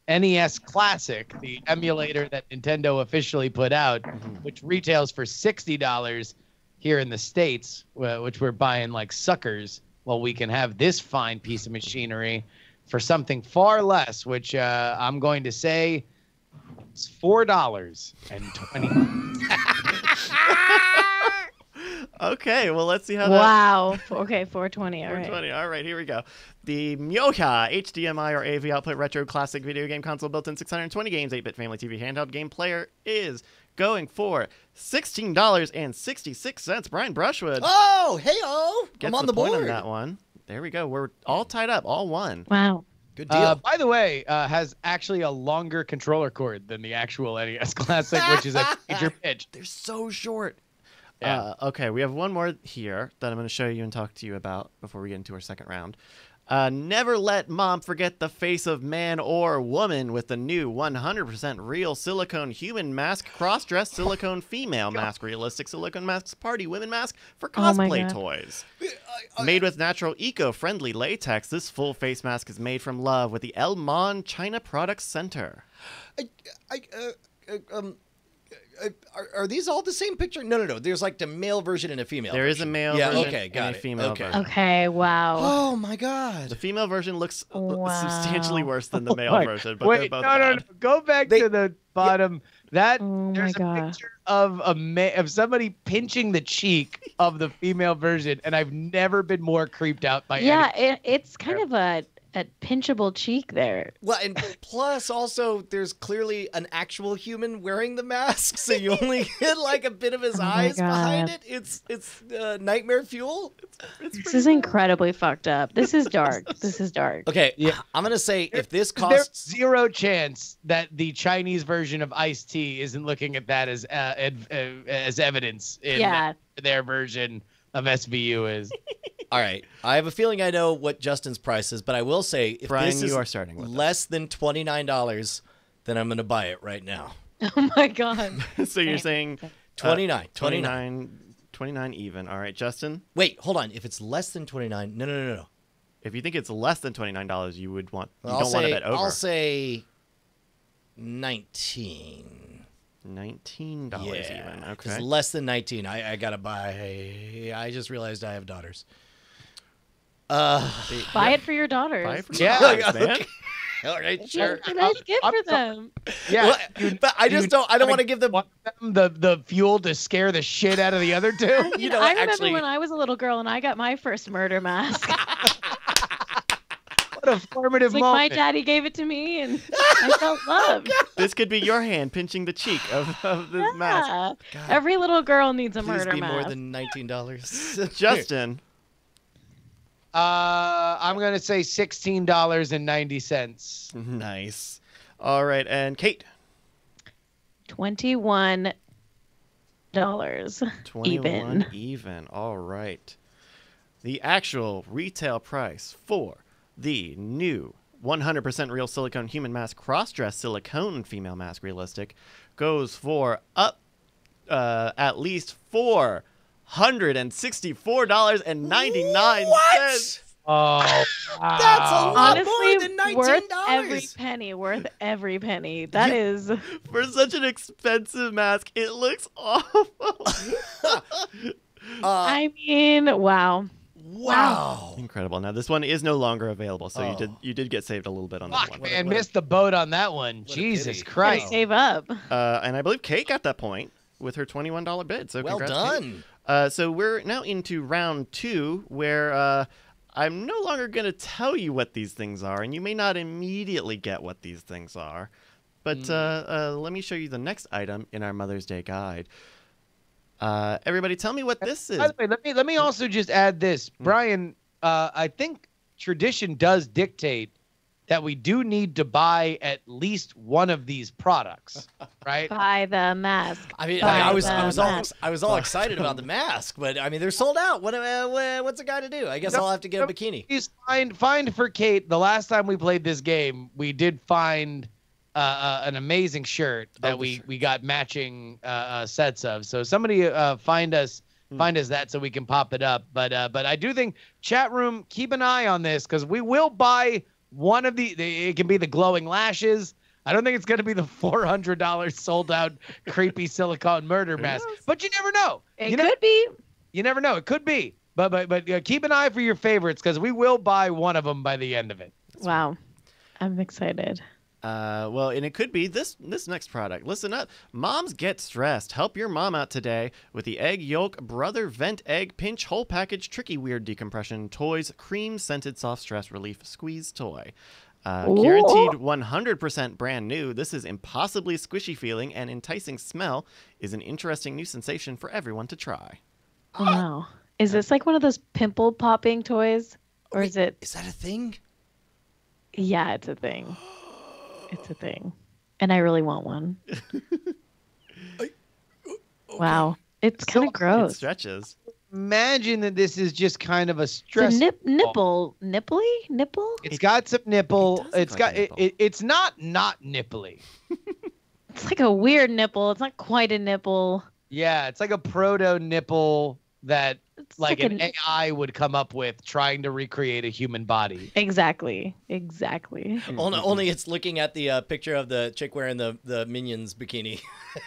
NES Classic, the emulator that Nintendo officially put out, which retails for $60 here in the States, which we're buying like suckers, while we can have this fine piece of machinery for something far less, which I'm going to say is $4.20. Okay, well, let's see how that... Wow. Okay, 420. All right. 420. All right, here we go. The Myoha HDMI or AV output retro classic video game console built-in 620 games, 8-bit family TV handheld game player is going for $16.66. Brian Brushwood Oh, hey-oh. gets I'm on the the point board. on that one. There we go. We're all tied up, all one. Wow. Good deal. By the way, has actually a longer controller cord than the actual NES Classic, which is a major pitch. They're so short. Yeah. Okay, we have one more here that I'm going to show you and talk to you about before we get into our second round. Never let mom forget the face of man or woman with the new 100% real silicone human mask, cross-dress silicone female mask, realistic silicone masks, party women mask for Oh my cosplay God. toys. Made with natural, eco-friendly latex, this full face mask is made from love with the El Mon China Products Center. Are these all the same picture? No. There's like the male version and a female. There is a version. male Yeah, version okay, got and a it. female Okay. version. Okay. Wow. Oh my God. The female version looks Wow. substantially worse than the male Right. version, but they're Wait, both no. bad. Go back They- to the bottom. That Oh my there's a God. picture of of somebody pinching the cheek of the female version, and I've never been more creeped out by Yeah, any. it's kind of a pinchable cheek there. Well, and plus also there's clearly an actual human wearing the mask, so you only get like a bit of his Oh my eyes behind God. it. It's nightmare fuel. This is incredibly fucked up. This is dark. This is dark. Okay, Yeah. I'm gonna say if this There's costs zero chance that the Chinese version of Ice-T isn't looking at that as evidence in Yeah. their version of SVU is. all right, I have a feeling I know what Justin's price is, but I will say if Brian, this is you are starting with less than $29, then I'm gonna buy it right now. Oh my God. So you're saying 29. 29 even. All right, Justin. Wait, hold on. If it's less than 29, no. If you think it's less than $29, you would want. You I'll don't want to say bet over. I'll say 19. $19 Yeah, even. 'cause Okay. less than 19. I gotta buy. I just realized I have daughters. Buy it for your daughters. Buy it for Yeah. dogs, man. All right, It's sure. a nice gift I'm for so- them. Yeah, Well, but I just don't. I don't want to give them. want them the fuel to scare the shit out of the other two. You know, I remember actually- when I was a little girl and I got my first murder mask. What a formative It's like my moment. daddy gave it to me, and I felt loved. This could be your hand pinching the cheek of this mask. Yeah. Every little girl needs a Please murder be mask. more than $19. Justin, I'm gonna say $16.90. nice. All right, and Kate, $21. 21 even. All right. The actual retail price for the new 100% real silicone human mask cross-dress silicone female mask realistic goes for at least $464.99. What? Oh, That's a lot Honestly, more than worth $19. every penny. Worth every penny. That is. For such an expensive mask, it looks awful. I mean, wow. Wow. Incredible. Now this one is no longer available, so Oh. you did get saved a little bit on that fuck, one. man, missed the boat on that one. What a Jesus pity. Gotta Christ. save up. And I believe Kate got that point with her $21 bid. So Well congrats, Kate. done. So we're now into round 2, where I'm no longer going to tell you what these things are, and you may not immediately get what these things are. But let me show you the next item in our Mother's Day guide. Everybody, tell me what this is. By the way, let me also just add this, Brian. I think tradition does dictate that we do need to buy at least one of these products, right? Buy the mask. I mean, Buy I was the all excited about the mask, but I mean, they're sold out. What's a guy to do? I guess I'll have to get a bikini. Please find for Kate. The last time we played this game, we did find an amazing shirt that we got matching sets of. So somebody find us that so we can pop it up. But I do think chat room, keep an eye on this because we will buy one of it can be the glowing lashes. I don't think it's going to be the $400 sold out creepy silicone murder mask, but you never know. It could be. You never know. It could be. But keep an eye for your favorites because we will buy one of them by the end of it. Wow. I'm excited. Well, and it could be this next product. Listen up. Moms get stressed. Help your mom out today with the Egg Yolk Brother Vent Egg Pinch Whole Package Tricky Weird Decompression Toys Cream Scented Soft Stress Relief Squeeze Toy. Guaranteed 100% brand new. This is impossibly squishy feeling and enticing smell is an interesting new sensation for everyone to try. Oh, wow. Is this like one of those pimple popping toys? Or is it? Is that a thing? Yeah, it's a thing. It's a thing. And I really want one. Wow. It's kind of It gross. stretches. Imagine that this is just kind of a It's stress. a nipple. Nipply? Nipple? It's got some nipple. It does It's look got like a nipple. it's not nipply. It's like a weird nipple. It's not quite a nipple. Yeah, it's like a proto nipple that It's like an an AI would come up with trying to recreate a human body. Exactly. Only it's looking at the picture of the chick wearing the Minions bikini,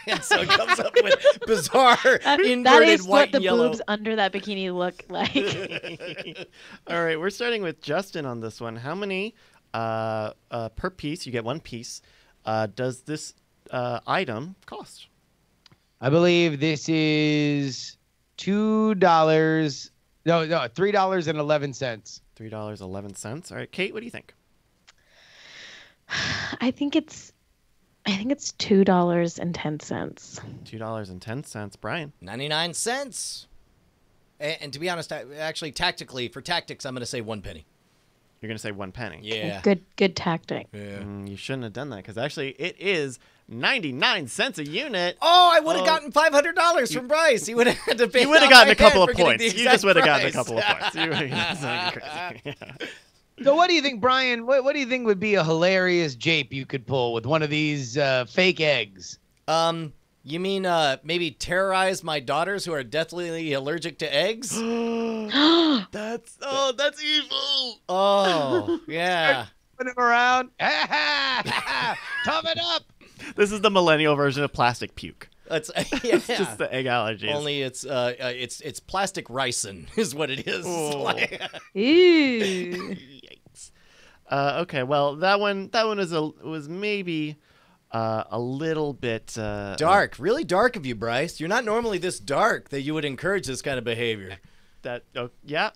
and so it comes up with bizarre That inverted is white what the and yellow. boobs under that bikini look like. All right, we're starting with Justin on this one. How many per piece? You get one piece. Does this item cost? I believe this is $2. No, $3.11. $3.11. All right, Kate, what do you think? I think it's $2.10. $2.10. Brian. 99 cents. And to be honest, actually, for tactics, I'm going to say 1 penny. You're gonna say 1 penny. Yeah. Good tactic. Yeah. You shouldn't have done that because actually it is 99 cents a unit. Oh, I would have gotten $500 from Bryce. He would have had to pay. You would have out gotten a my head couple of for getting points. the You just exact would have gotten a price. couple of points. You would have crazy. Yeah. So what do you think, Brian? What do you think would be a hilarious jape you could pull with one of these fake eggs? You mean maybe terrorize my daughters who are deathly allergic to eggs? That's evil. Oh, yeah. Put him around. Tough it up. This is the millennial version of plastic puke. It's It's just the egg allergies. Only it's plastic ricin is what it is. Oh. Ew. Yikes. Okay, well that one was maybe a little bit Dark, really dark of you, Bryce. You're not normally this dark that you would encourage this kind of behavior. Yeah.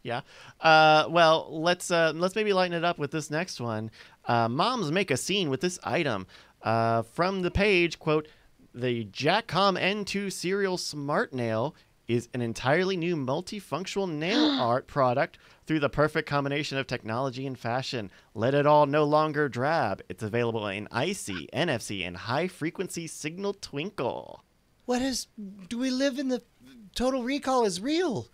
Yeah. Well, let's maybe lighten it up with this next one. Moms make a scene with this item. From the page, quote, the Jackcom N2 Serial Smart Nail is an entirely new multifunctional nail art product through the perfect combination of technology and fashion. Let it all no longer drab. It's available in IC, NFC, and high-frequency signal twinkle. Do we live in the Total Recall is real?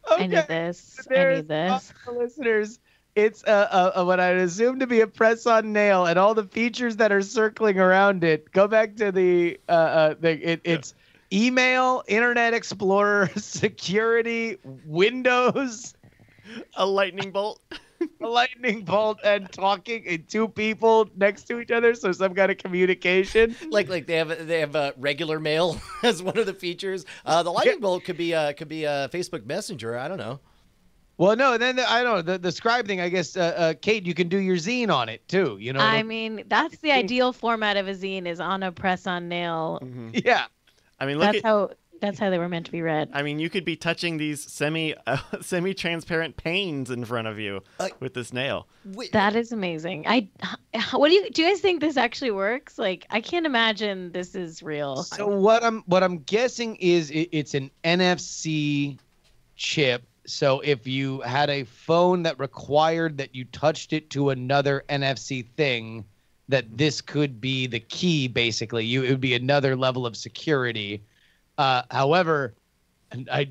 I need this. I need this. Listeners, it's what I'd assume to be a press-on nail, and all the features that are circling around it. Go back to it's email, Internet Explorer, security, Windows, A lightning bolt. a lightning bolt, and talking, and two people next to each other, so some kind of communication. Like they have regular mail as one of the features. The lightning bolt could be Facebook Messenger. I don't know. Well, no, and then I don't know the scribe thing. I guess Kate, you can do your zine on it too. You know. I mean, that's the ideal format of a zine is on a press-on nail. Yeah. I mean, look That's how they were meant to be read. I mean, you could be touching these semi-transparent panes in front of you with this nail. That is amazing. What do you guys think this actually works? Like, I can't imagine this is real. So what I'm guessing is it's an NFC chip. So if you had a phone that required that you touched it to another NFC thing, that this could be the key. Basically, it would be another level of security. However,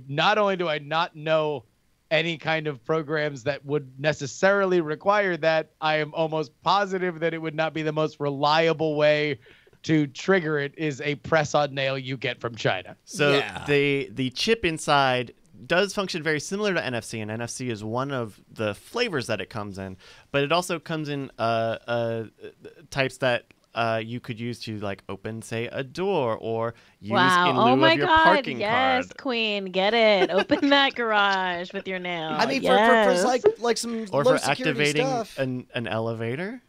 not only do I not know any kind of programs that would necessarily require that, I am almost positive that it would not be the most reliable way to trigger it is a press-on nail you get from China. So the chip inside does function very similar to NFC, and NFC is one of the flavors that it comes in. But it also comes in types that you could use to like open, say, a door or use in lieu of your parking yes, card. Queen, get it. Open that garage with your nail. I mean, yes. for like some Or low for security activating stuff. an elevator.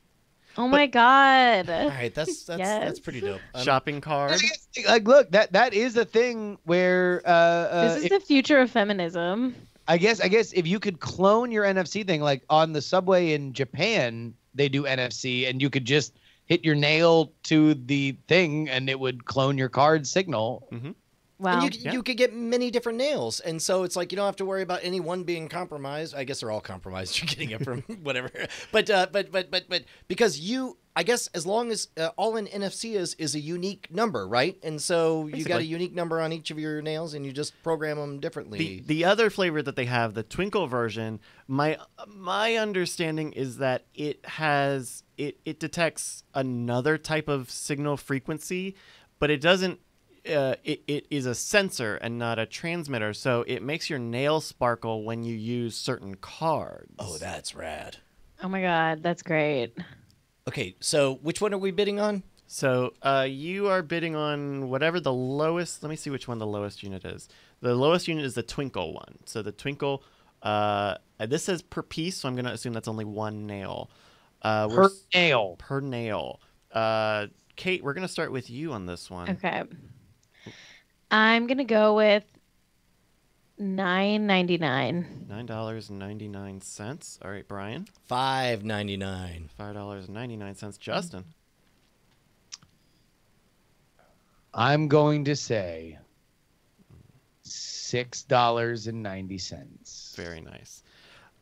Oh my God. All right, that's Yes. pretty dope. Shopping card. Like, look, that is a thing where This is the future of feminism. I guess if you could clone your NFC thing, like on the subway in Japan, they do NFC, and you could just hit your nail to the thing, and it would clone your card signal. Mm-hmm. Wow. And you could get many different nails, and so it's like you don't have to worry about any one being compromised. I guess they're all compromised. You're getting it from whatever, but because I guess as long as all in NFC is a unique number, right? And so you got a unique number on each of your nails, and you just program them differently. The other flavor that they have, the Twinkle version, my understanding is that it detects another type of signal frequency, but it doesn't. It is a sensor and not a transmitter, so it makes your nail sparkle when you use certain cards. Oh, that's rad. Oh my God, that's great. Okay, so which one are we bidding on? So you are bidding on whatever the lowest. Let me see which one the lowest unit is. The lowest unit is the Twinkle one. So the Twinkle, this says per piece, so I'm going to assume that's only one nail. Per nail. Per nail. Kate, we're going to start with you on this one. Okay. I'm going to go with $9.99. $9.99. All right, Brian. $5.99. $5.99. Justin. I'm going to say $6.90. Very nice.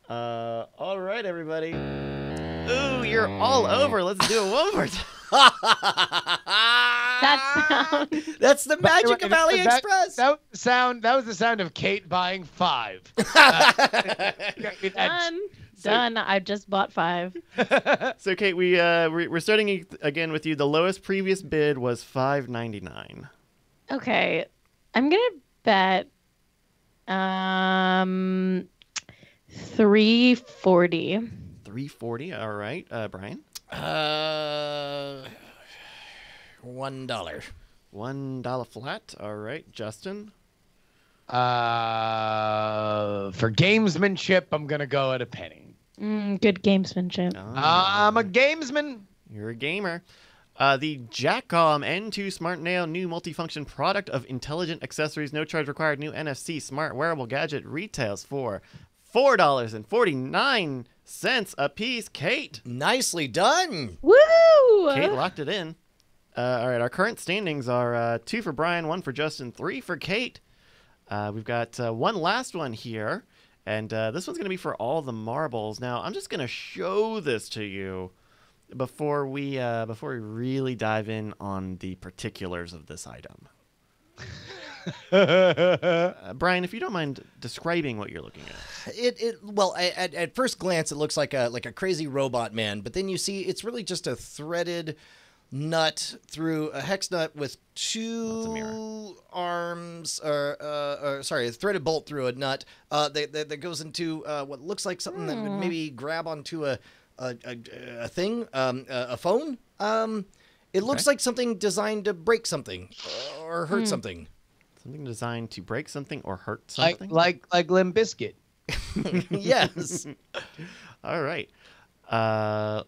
All right, everybody. Ooh, you're all over. Let's do it one more time. That sound. That's the magic of AliExpress. That was the sound of Kate buying 5. Done. I just bought 5. So, Kate, we're starting again with you. The lowest previous bid was $5.99. Okay. I'm going to bet $3.40. $3.40. All right, Brian. $1. $1 flat. All right, Justin. For gamesmanship, I'm gonna go at a penny. Good gamesmanship. I'm a gamesman. You're a gamer. The Jackcom N2 Smart Nail, new multifunction product of intelligent accessories, no charge required, new NFC smart wearable gadget, retails for $4.49 a piece. Kate. Nicely done. Woo! Kate locked it in. All right, our current standings are 2 for Brian, 1 for Justin, 3 for Kate. We've got one last one here, and this one's going to be for all the marbles. Now, I'm just going to show this to you before we really dive in on the particulars of this item. Brian, if you don't mind describing what you're looking at. Well, at first glance, it looks like a crazy robot man, but then you see it's really just a threaded nut through a hex nut with two arms, a threaded bolt through a nut that goes into what looks like something that would maybe grab onto a thing, a phone. It looks like something designed to break something or hurt something. Something designed to break something or hurt something? Like Limp Bizkit. Yes. All right. Well,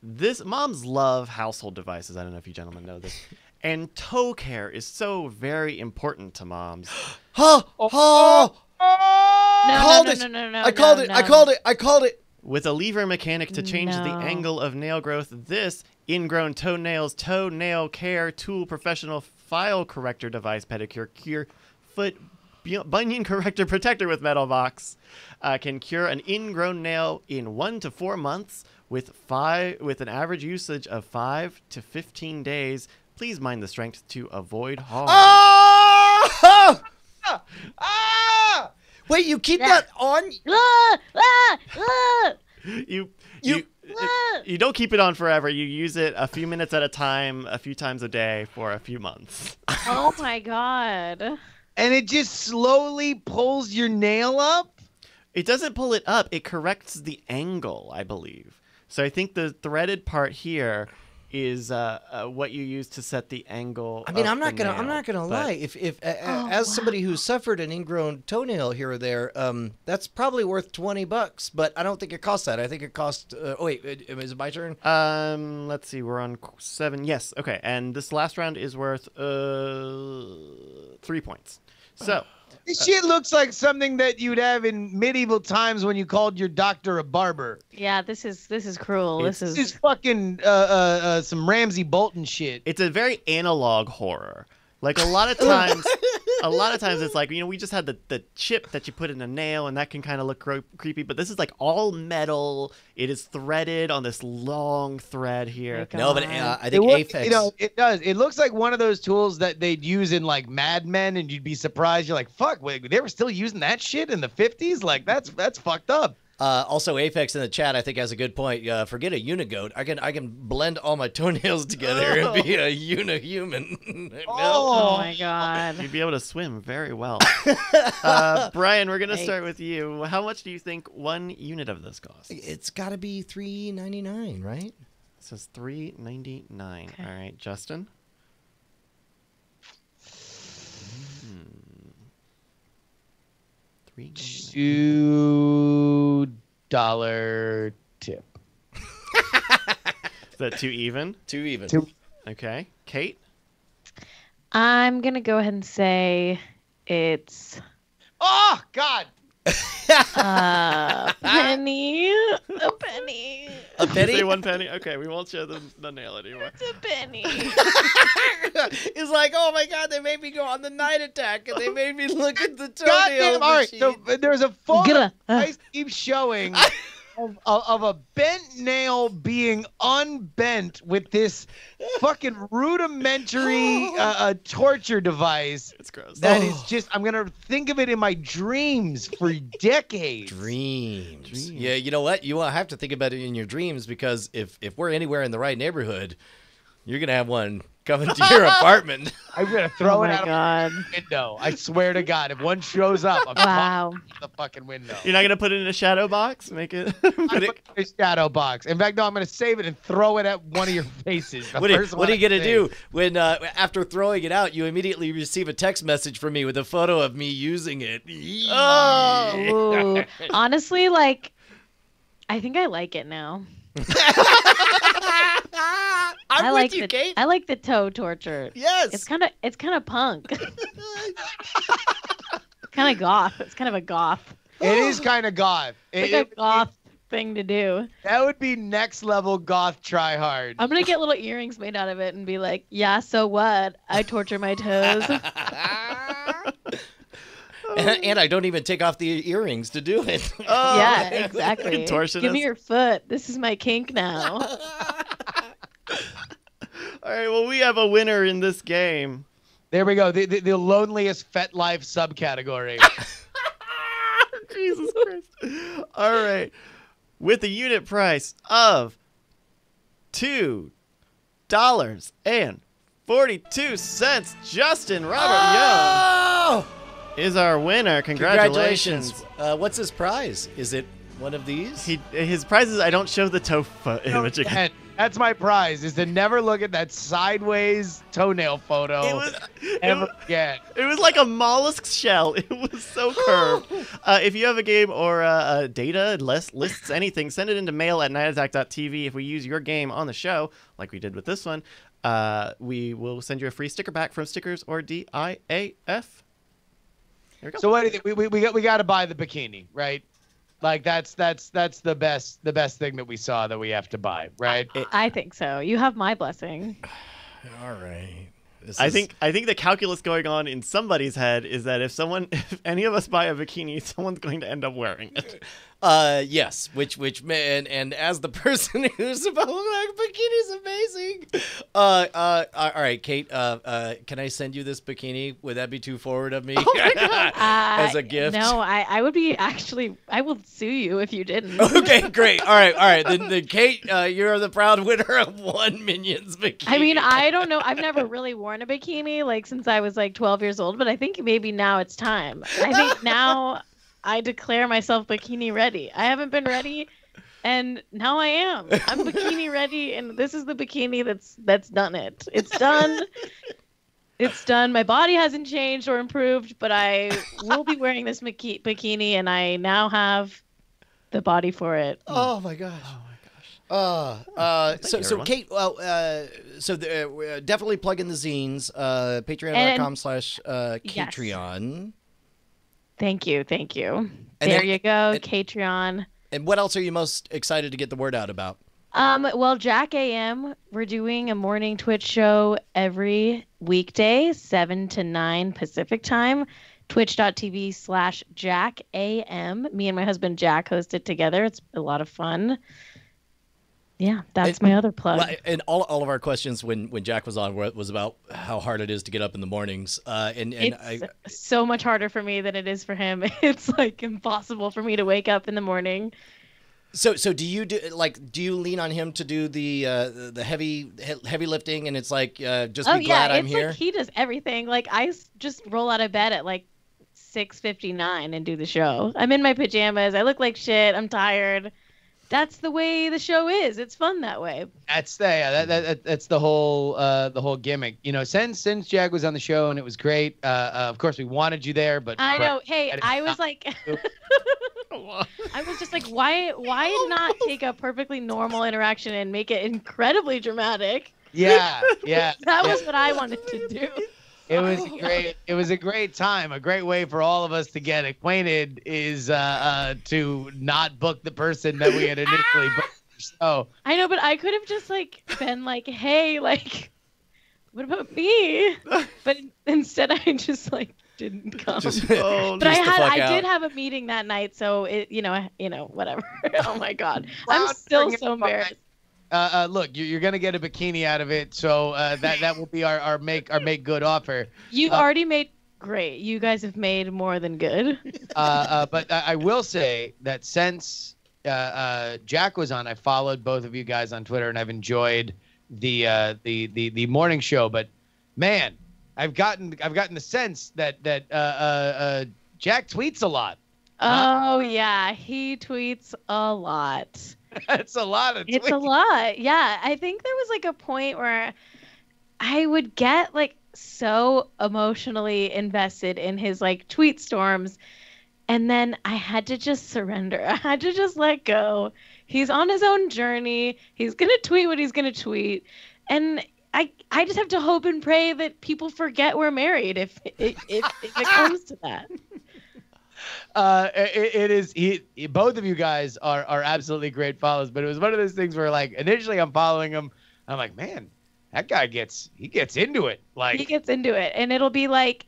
this moms love household devices. I don't know if you gentlemen know this. And toe care is so very important to moms. No. I called it. With a lever mechanic to change the angle of nail growth, this ingrown toenail care tool professional file corrector device pedicure cure foot bunion corrector protector with metal box can cure an ingrown nail in 1 to 4 months with an average usage of 5 to 15 days. Please mind the strength to avoid harm. Wait, you keep that on? You don't keep it on forever. You use it a few minutes at a time, a few times a day for a few months. Oh my god. And it just slowly pulls your nail up? It doesn't pull it up. It corrects the angle, I believe. So I think the threaded part here is what you use to set the angle. I mean, of I'm not the gonna nail, lie. If as somebody who suffered an ingrown toenail here or there, that's probably worth $20. But I don't think it costs that. I think it cost. Is it my turn? Let's see. We're on 7. Yes. Okay. And this last round is worth 3 points. So. This shit looks like something that you'd have in medieval times when you called your doctor a barber. Yeah, this is cruel. This is fucking some Ramsey Bolton shit. It's a very analog horror. Like a lot of times it's like, we just had the chip that you put in a nail and that can kind of look creepy, but this is like all metal. It is threaded on this long thread here. No, but I think Apex. It does. It looks like one of those tools that they'd use in like Mad Men, and you'd be surprised. You're like, fuck, wait, they were still using that shit in the 50s? Like that's fucked up. Also, Apex in the chat, I think, has a good point. Forget a unigoat. I can blend all my toenails together and be a unihuman. Oh my god! You'd be able to swim very well. Brian, we're gonna start with you. How much do you think 1 unit of this costs? It's got to be $3.99, right? It says $3.99. Okay. All right, Justin. $2 tip. Is that 2 even? 2 even. 2. Okay. Kate? I'm going to go ahead and say it's... Oh, God! penny. A penny. A penny? Say 1 penny? Okay, we won't show the nail anymore. It's a penny. It's like, oh my god, they made me go on the night attack and they made me look at the toenail Goddamn! All right, so there's a photo I keep showing of a bent nail being unbent with this fucking rudimentary torture device. It's gross. That is just, I'm going to think of it in my dreams for decades. Dreams. Yeah, you know what? You have to think about it in your dreams, because if we're anywhere in the right neighborhood, you're going to have one coming to your apartment. I'm going to throw it out God. of the window. I swear to God, if one shows up, I'm Wow. the fucking window. You're not going to put it in a shadow box? Make it... I put it in a shadow box. In fact, no, I'm going to save it and throw it at one of your faces. What are you going to do when, after throwing it out, you immediately receive a text message from me with a photo of me using it? Ooh. Honestly, like, I think I like it now. I'm with you, Kate. I like the toe torture. Yes. It's kind of punk. Kind of goth. It's kind of a goth. It is kind of goth. It's like a goth thing to do. That would be next level goth try hard. I'm gonna get little earrings made out of it and be like, yeah, so what? I torture my toes. And I don't even take off the earrings to do it. Oh, Yeah, exactly. contortionist. Give me your foot. This is my kink now. All right, well, we have a winner in this game. There we go. The loneliest FetLife subcategory. Jesus Christ. All right. With a unit price of $2.42, Justin Robert Young is our winner. Congratulations. What's his prize? Is it one of these? His prize is I don't show the toe image again. That's my prize, is to never look at that sideways toenail photo ever again. It was like a mollusk shell. It was so curved. If you have a game or data, lists, anything, send it into mail@nightattack.tv. If we use your game on the show, like we did with this one, we will send you a free sticker back from Stickers or DIAF. Here we go. So what do you think? We got to buy the bikini, right? Like that's the best thing that we saw that we have to buy, right? I think so. You have my blessing. All right. I think the calculus going on in somebody's head is that if any of us buy a bikini, someone's going to end up wearing it. Yes, which man, and as the person who's about to look like bikini's amazing. All right, Kate, can I send you this bikini? Would that be too forward of me? As a gift? No, I would be I will sue you if you didn't. Okay, great. All right. Then Kate, you're the proud winner of one Minions bikini. I mean, I don't know. I've never really worn a bikini like since I was like 12 years old, but I think maybe now it's time. I think now I declare myself bikini ready. I haven't been ready, and now I am. I'm bikini ready, and this is the bikini that's done it. It's done. It's done. My body hasn't changed or improved, but I will be wearing this bikini, and I now have the body for it. Oh my gosh. So Kate, definitely plug in the zines, patreon.com/Katreon. Thank you. And there you go, Patreon. And what else are you most excited to get the word out about? Well, Jack AM, we're doing a morning Twitch show every weekday, 7 to 9 Pacific time. Twitch.tv/Jack AM. Me and my husband Jack host it together. It's a lot of fun. Yeah, that's my other plug. And all of our questions when Jack was on was about how hard it is to get up in the mornings. It's so much harder for me than it is for him. It's like impossible for me to wake up in the morning. So do you lean on him to do the heavy lifting, and it's like just be glad I'm here? Like he does everything. Like I just roll out of bed at like 6:59 and do the show. I'm in my pajamas. I look like shit. I'm tired. That's the way the show is. It's fun that way. That's the whole gimmick. You know, since Jack was on the show and it was great. Of course, we wanted you there, but I know. Hey, I was like, I was just like, why not take a perfectly normal interaction and make it incredibly dramatic? Yeah. That was what I wanted to do. It was a great time. A great way for all of us to get acquainted is to not book the person that we had initially booked. So I know, but I could have just like been like, hey, like, what about me? But instead, I just like didn't come. But I did have a meeting that night, so it, whatever. Oh my God, I'm still so embarrassed. Look, you're gonna get a bikini out of it, so that will be our make good offer. You've already made great. You guys have made more than good. But I will say that since Jack was on, I followed both of you guys on Twitter, and I've enjoyed the morning show. But man, I've gotten the sense that Jack tweets a lot. Oh yeah, he tweets a lot. It's a lot of tweets. It's a lot. Yeah. I think there was like a point where I would get like so emotionally invested in his like tweet storms, and then I had to just surrender. I had to just let go. He's on his own journey. He's going to tweet what he's going to tweet. And I just have to hope and pray that people forget we're married if it comes to that. It is both of you guys are absolutely great follows, but it was one of those things where like initially I'm following him, I'm like, man, that guy gets into it. Like He gets into it, and it'll be like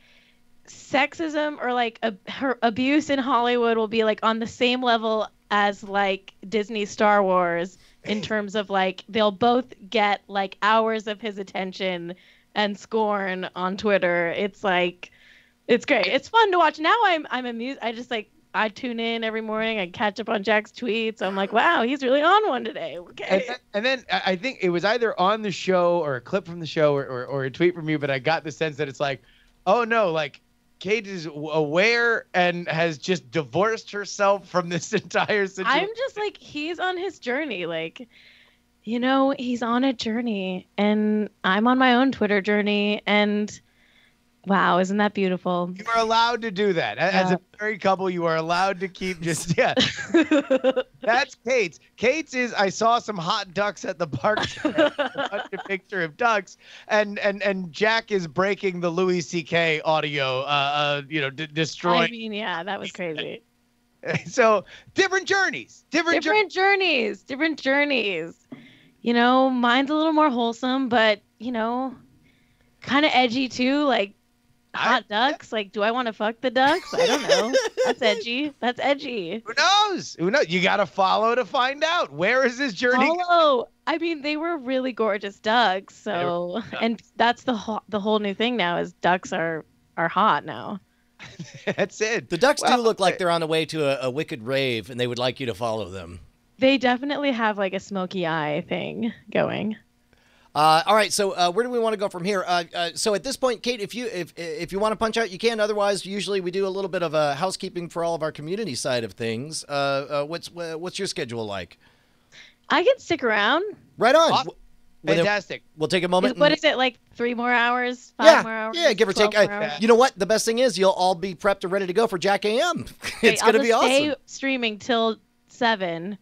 sexism or like her abuse in Hollywood will be like on the same level as like Disney Star Wars in terms of like they'll both get like hours of his attention and scorn on Twitter. It's like it's great. It's fun to watch. Now I'm amused. I tune in every morning. I catch up on Jack's tweets. I'm like, wow, he's really on one today. Okay. And then I think it was either on the show or a clip from the show or a tweet from you, but I got the sense that it's like, oh no, like Kate is aware and has just divorced herself from this entire situation. I'm just like, he's on his journey. Like, you know, he's on a journey, and I'm on my own Twitter journey. And wow, isn't that beautiful? You are allowed to do that. As a married couple, you are allowed to keep just, yeah. That's Kate's. Kate's is, I saw some hot ducks at the park. A picture of ducks. And Jack is breaking the Louis C.K. audio, destroying. I mean, yeah, that was crazy. So different journeys. Different journeys. You know, mine's a little more wholesome, but, you know, kind of edgy too. Like, hot ducks. Like, do I want to fuck the ducks? I don't know. That's edgy. Who knows? You got to follow to find out. Where is this journey? Follow. I mean, they were really gorgeous ducks. So, and that's the whole new thing now is ducks are hot now. That's it. The ducks do look like they're on the way to a wicked rave, and they would like you to follow them. They definitely have like a smoky eye thing going. All right, so where do we want to go from here? So at this point, Kate, if you want to punch out, you can. Otherwise, usually we do a little bit of housekeeping for all of our community side of things. What's your schedule like? I can stick around. Right on. Fantastic. We'll take a moment. What is it, like 3 more hours? 5 more hours? Yeah, give or take. You know what? The best thing is you'll all be prepped and ready to go for Jack AM. It's going to be awesome. Stay streaming till 7.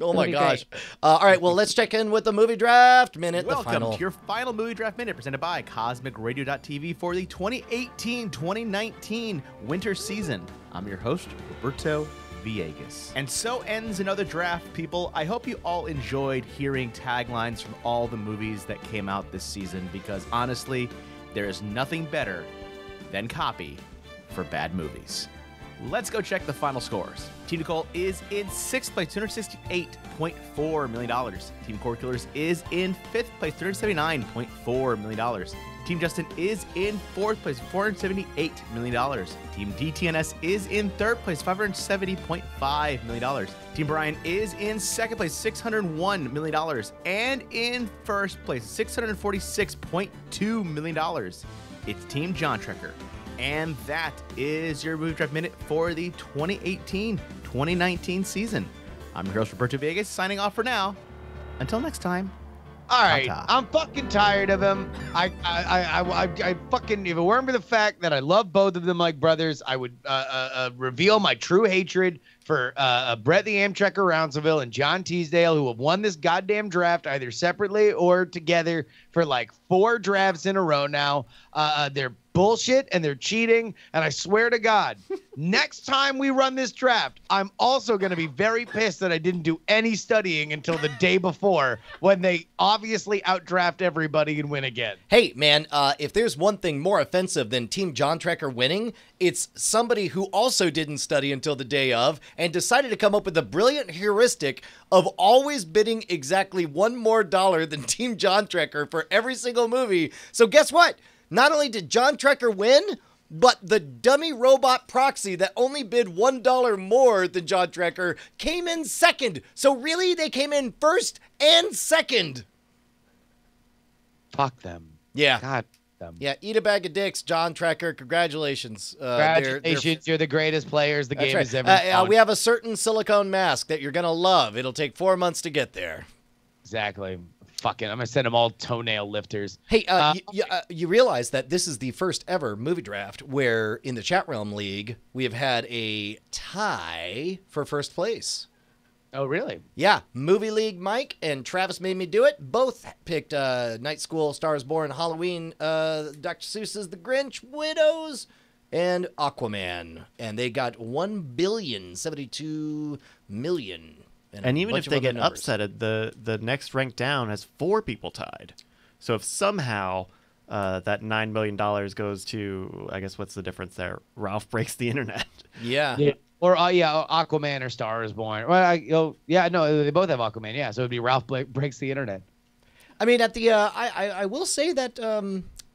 Oh my gosh. All right, well, let's check in with the Movie Draft Minute. Welcome to your final Movie Draft Minute presented by CosmicRadio.tv for the 2018-2019 winter season. I'm your host, Roberto Villegas. And so ends another draft, people. I hope you all enjoyed hearing taglines from all the movies that came out this season because honestly, there is nothing better than copy for bad movies. Let's go check the final scores. Team Nicole is in 6th place, $268.4 million. Team Core Killers is in 5th place, $379.4 million. Team Justin is in 4th place, $478 million. Team DTNS is in 3rd place, $570.5 million. Team Brian is in 2nd place, $601 million. And in 1st place, $646.2 million. It's Team John Trekker. And that is your Movie Draft Minute for the 2018-2019 season. I'm your host, Roberto Villegas, signing off for now. Until next time. All right, I'm fucking tired of him. I fucking, if it weren't for the fact that I love both of them like brothers, I would reveal my true hatred for Brett the Amtrekker Rounceville and John Teasdale, who have won this goddamn draft either separately or together for like 4 drafts in a row now. They're bullshit and they're cheating, and I swear to God, next time we run this draft, I'm also going to be very pissed that I didn't do any studying until the day before when they obviously outdraft everybody and win again. Hey, man, if there's one thing more offensive than Team John Trekker winning, it's somebody who also didn't study until the day of and decided to come up with a brilliant heuristic of always bidding exactly $1 more than Team John Trekker for every single movie. So guess what? Not only did John Trekker win, but the dummy robot proxy that only bid $1 more than John Trekker came in second. So really, they came in first and second. Fuck them. Yeah. God. Them. Yeah, eat a bag of dicks, John Trekker. Congratulations. Congratulations. You're the greatest players the game has ever known. We have a certain silicone mask that you're going to love. It'll take 4 months to get there. Exactly. Fucking, I'm going to send them all toenail lifters. Hey, you realize that this is the first ever movie draft where in the Chat Realm League, we have had a tie for first place. Oh, really? Yeah. Movie League Mike and Travis Made Me Do It. Both picked Night School, Stars Born, Halloween, Dr. Seuss's The Grinch, Widows, and Aquaman. And they got $1,072,000,000. And even if they get upsetted, the next rank down has 4 people tied. So if somehow that $9 million goes to, I guess, what's the difference there? Ralph Breaks the Internet. Yeah. Or Aquaman or Star is Born. Well, they both have Aquaman. Yeah, so it'd be Ralph Breaks the Internet. I mean, at the I will say that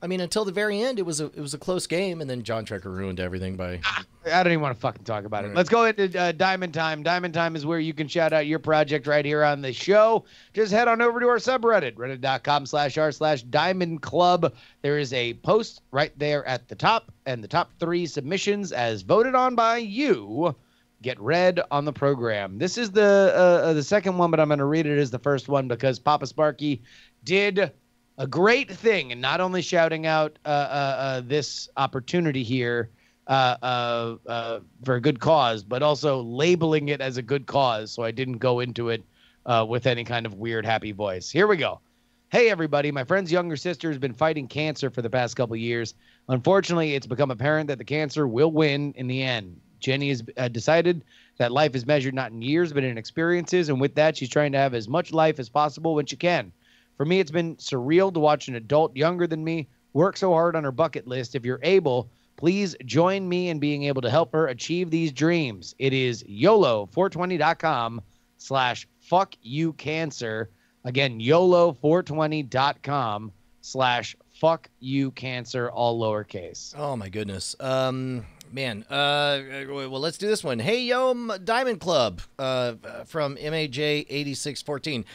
until the very end, it was a close game, and then John Trekker ruined everything by. I don't even want to fucking talk about it. Let's go into Diamond Time. Diamond Time is where you can shout out your project right here on the show. Just head on over to our subreddit, reddit.com/r/Diamond Club. There is a post right there at the top, and the top 3 submissions, as voted on by you, get read on the program. This is the second one, but I'm going to read it as the first one because Papa Sparky did a great thing, and not only shouting out this opportunity here for a good cause, but also labeling it as a good cause. So I didn't go into it with any kind of weird happy voice. Here we go. Hey, everybody. My friend's younger sister has been fighting cancer for the past couple years. Unfortunately, it's become apparent that the cancer will win in the end. Jenny has decided that life is measured not in years, but in experiences. And with that, she's trying to have as much life as possible when she can. For me, it's been surreal to watch an adult younger than me work so hard on her bucket list. If you're able, please join me in being able to help her achieve these dreams. It is YOLO420.com/fuckyoucancer. Again, YOLO420.com/fuckYouCancer, all lowercase. Oh my goodness. Man, well, let's do this one. Hey, yo, Diamond Club from MAJ8614.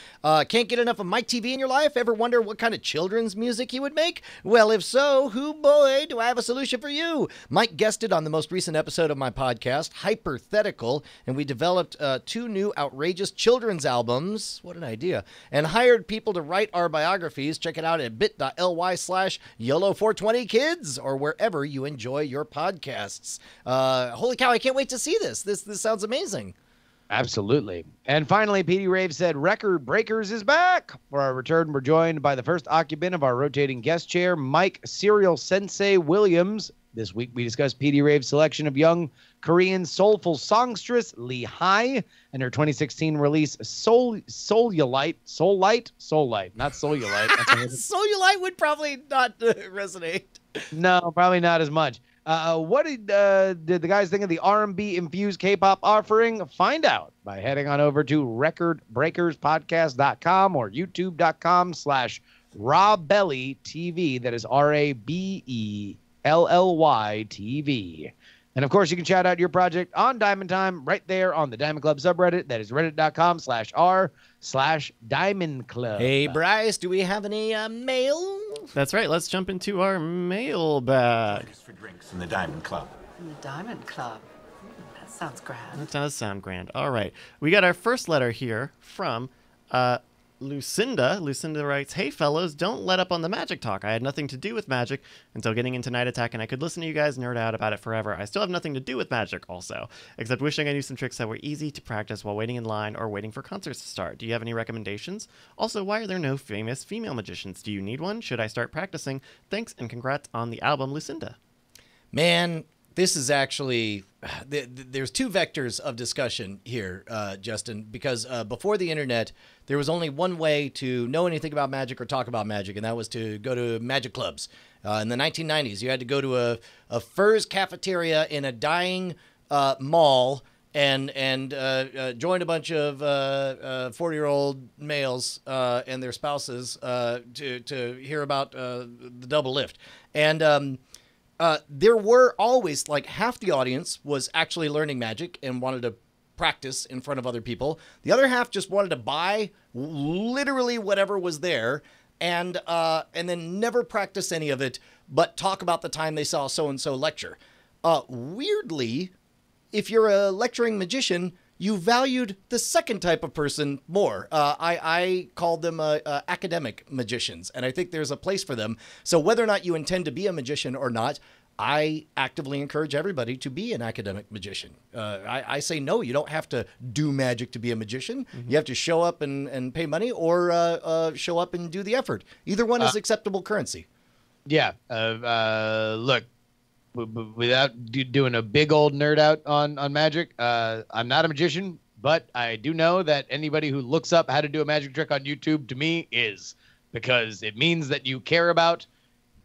Can't get enough of Mike TV in your life? Ever wonder what kind of children's music he would make? Well, if so, boy, do I have a solution for you. Mike guested on the most recent episode of my podcast, Hypothetical, and we developed 2 new outrageous children's albums. What an idea. And hired people to write our biographies. Check it out at bit.ly/YOLO420kids or wherever you enjoy your podcasts. Holy cow, I can't wait to see this. This sounds amazing. Absolutely. And finally, PD Rave said, Record Breakers is back. For our return, we're joined by the first occupant of our rotating guest chair, Mike Serial Sensei Williams. This week, we discussed PD Rave's selection of young Korean soulful songstress Lee Hai and her 2016 release Soululite, not Soululite. Soululite would probably not resonate. No, probably not as much. What did the guys think of the R&B infused K-pop offering? Find out by heading on over to recordbreakerspodcast.com or youtube.com/RabellyTV. That is RABELLY TV. And of course, you can shout out your project on Diamond Time right there on the Diamond Club subreddit. That is reddit.com/r/Diamond Club. Hey, Bryce, do we have any mail? That's right. Let's jump into our mailbag. For drinks in the Diamond Club. In the Diamond Club. That sounds grand. That does sound grand. All right. We got our first letter here from Lucinda. Lucinda writes, Hey, fellows, don't let up on the magic talk. I had nothing to do with magic until getting into Night Attack, and I could listen to you guys nerd out about it forever. I still have nothing to do with magic also, except wishing I knew some tricks that were easy to practice while waiting in line or waiting for concerts to start. Do you have any recommendations? Also, why are there no famous female magicians? Do you need one? Should I start practicing? Thanks, and congrats on the album, Lucinda. Man, this is actually, there's 2 vectors of discussion here, Justin, because before the internet, there was only one way to know anything about magic or talk about magic, and that was to go to magic clubs. In the 1990s, you had to go to a Furs cafeteria in a dying mall and join a bunch of 40-year-old males and their spouses to hear about the double lift. And there were always, like, half the audience was actually learning magic and wanted to practice in front of other people. The other half just wanted to buy literally whatever was there and then never practice any of it, but talk about the time they saw so-and-so lecture. Weirdly, if you're a lecturing magician, you valued the second type of person more. I called them academic magicians, and I think there's a place for them. So whether or not you intend to be a magician or not, I actively encourage everybody to be an academic magician. I say no, you don't have to do magic to be a magician. Mm-hmm. You have to show up and pay money or show up and do the effort. Either one is acceptable currency. Yeah. Look, without doing a big old nerd out on magic, I'm not a magician, but I do know that anybody who looks up how to do a magic trick on YouTube, to me, is, because it means that you care about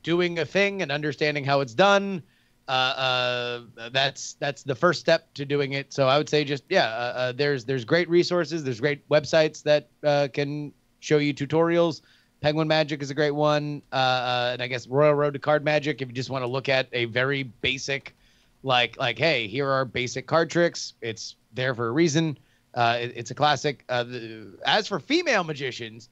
doing a thing and understanding how it's done. That's the first step to doing it. So I would say just, there's great resources. There's great websites that can show you tutorials. Penguin Magic is a great one. And I guess Royal Road to Card Magic, if you just want to look at a very basic, like, hey, here are basic card tricks. It's there for a reason. It's a classic. As for female magicians,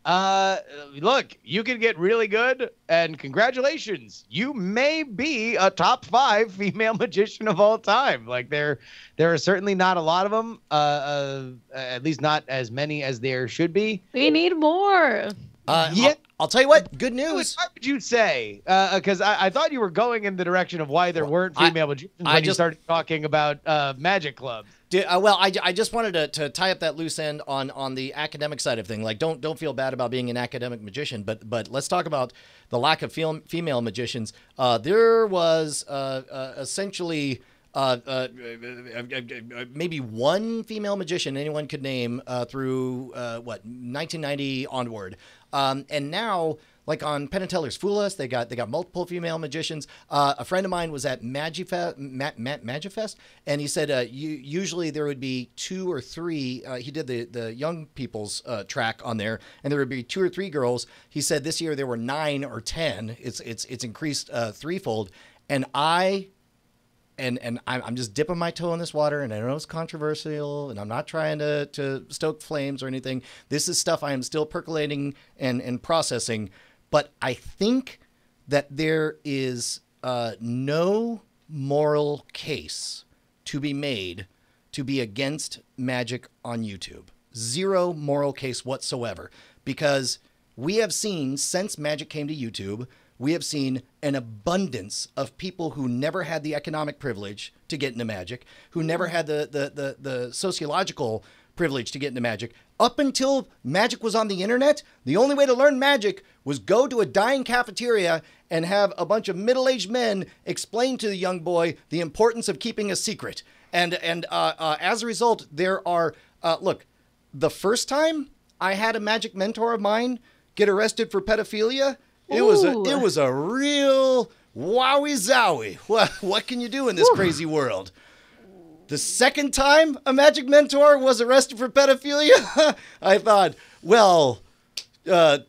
look, you can get really good, and congratulations, you may be a top 5 female magician of all time. Like, there are certainly not a lot of them, at least not as many as there should be. We need more. I'll tell you what, good news. What would you say? Because I thought you were going in the direction of why there weren't female magicians when you started talking about magic clubs. I just wanted to tie up that loose end on the academic side of thing. Like, don't feel bad about being an academic magician, but let's talk about the lack of female magicians. There was essentially maybe one female magician anyone could name through 1990 onward, and now. Like on Penn and Teller's Fool Us, they got multiple female magicians. A friend of mine was at Magifest, and he said usually there would be 2 or 3. He did the young people's track on there, and there would be 2 or 3 girls. He said this year there were 9 or 10. It's increased threefold, and I'm just dipping my toe in this water, and I know it's controversial, and I'm not trying to stoke flames or anything. This is stuff I am still percolating and processing. But I think that there is no moral case to be made to be against magic on YouTube. Zero moral case whatsoever. Because we have seen, since magic came to YouTube, we have seen an abundance of people who never had the economic privilege to get into magic, who never had the sociological privilege to get into magic. Up until magic was on the internet, the only way to learn magic was go to a dying cafeteria and have a bunch of middle-aged men explain to the young boy the importance of keeping a secret. And as a result, there are look, the first time I had a magic mentor of mine get arrested for pedophilia, it was a real wowie zowie. What can you do in this crazy world? The second time a magic mentor was arrested for pedophilia, I thought, well, 2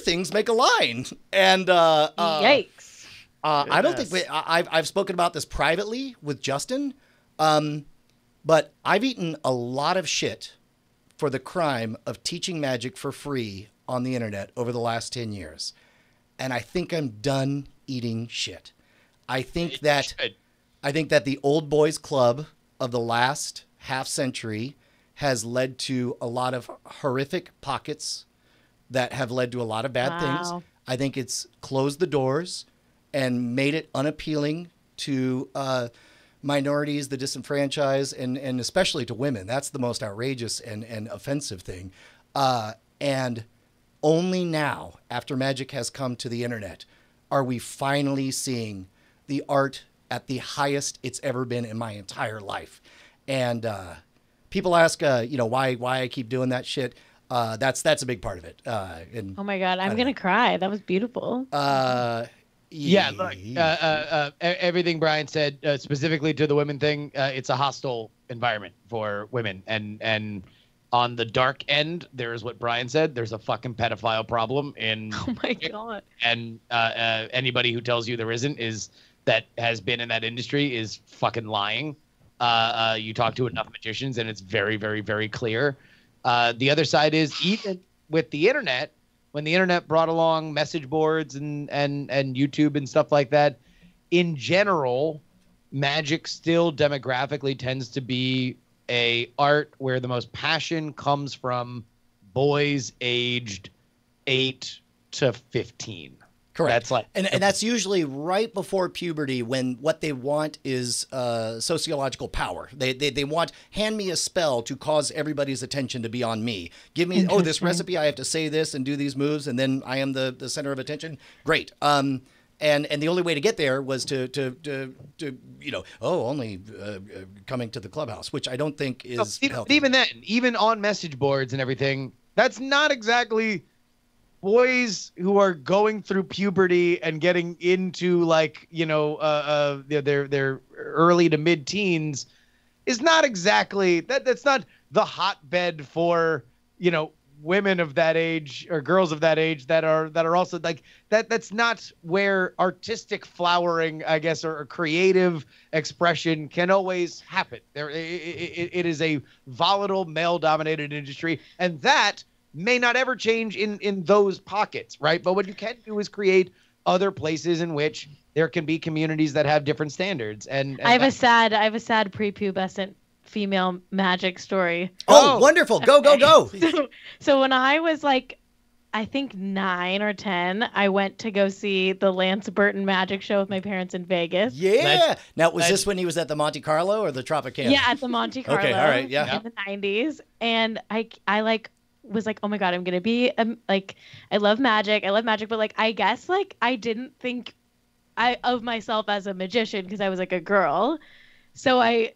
things make a line. And Yikes. I don't think I've spoken about this privately with Justin, but I've eaten a lot of shit for the crime of teaching magic for free on the internet over the last 10 years. And I think I'm done eating shit. I think that the old boys club of the last half century has led to a lot of horrific pockets that have led to a lot of bad things. I think it's closed the doors and made it unappealing to minorities, the disenfranchised, and especially to women. That's the most outrageous and offensive thing. And only now, after magic has come to the internet, are we finally seeing the art at the highest it's ever been in my entire life. And people ask, why I keep doing that shit. That's a big part of it. And Oh my God, I'm gonna cry. That was beautiful. Yeah, look, everything Brian said, specifically to the women thing, it's a hostile environment for women. And on the dark end, there's what Brian said. There's a fucking pedophile problem in. Oh my God. And anybody who tells you there isn't that has been in that industry is fucking lying. You talk to enough magicians and it's very, very, very clear. The other side is, even with the internet, when the internet brought along message boards and YouTube and stuff like that, in general, magic still demographically tends to be a art where the most passion comes from boys aged 8 to 15. Correct. That's and that's usually right before puberty, when what they want is sociological power. They want, hand me a spell to cause everybody's attention to be on me. Give me, this recipe, I have to say this and do these moves, and then I am the center of attention. Great. And and the only way to get there was to only coming to the clubhouse, which I don't think is healthy. Even then, even on message boards and everything, that's not exactly boys who are going through puberty and getting into their early to mid teens is not exactly that's not the hotbed for women of that age or girls of that age that are also like that. That's not where artistic flowering, I guess, or creative expression can always happen. It is a volatile, male-dominated industry, and that may not ever change in those pockets, right? But what you can do is create other places in which there can be communities that have different standards. And I have a sad prepubescent female magic story. Oh, wonderful. Go. So when I was like, I think 9 or 10, I went to go see the Lance Burton magic show with my parents in Vegas. Yeah. Now, was this when he was at the Monte Carlo or the Tropicana? Yeah, at the Monte Carlo. Okay, all right, yeah. In the 90s. And I was like, oh my God, I'm going to be I love magic, but like, I guess like I didn't think of myself as a magician because I was like a girl. So I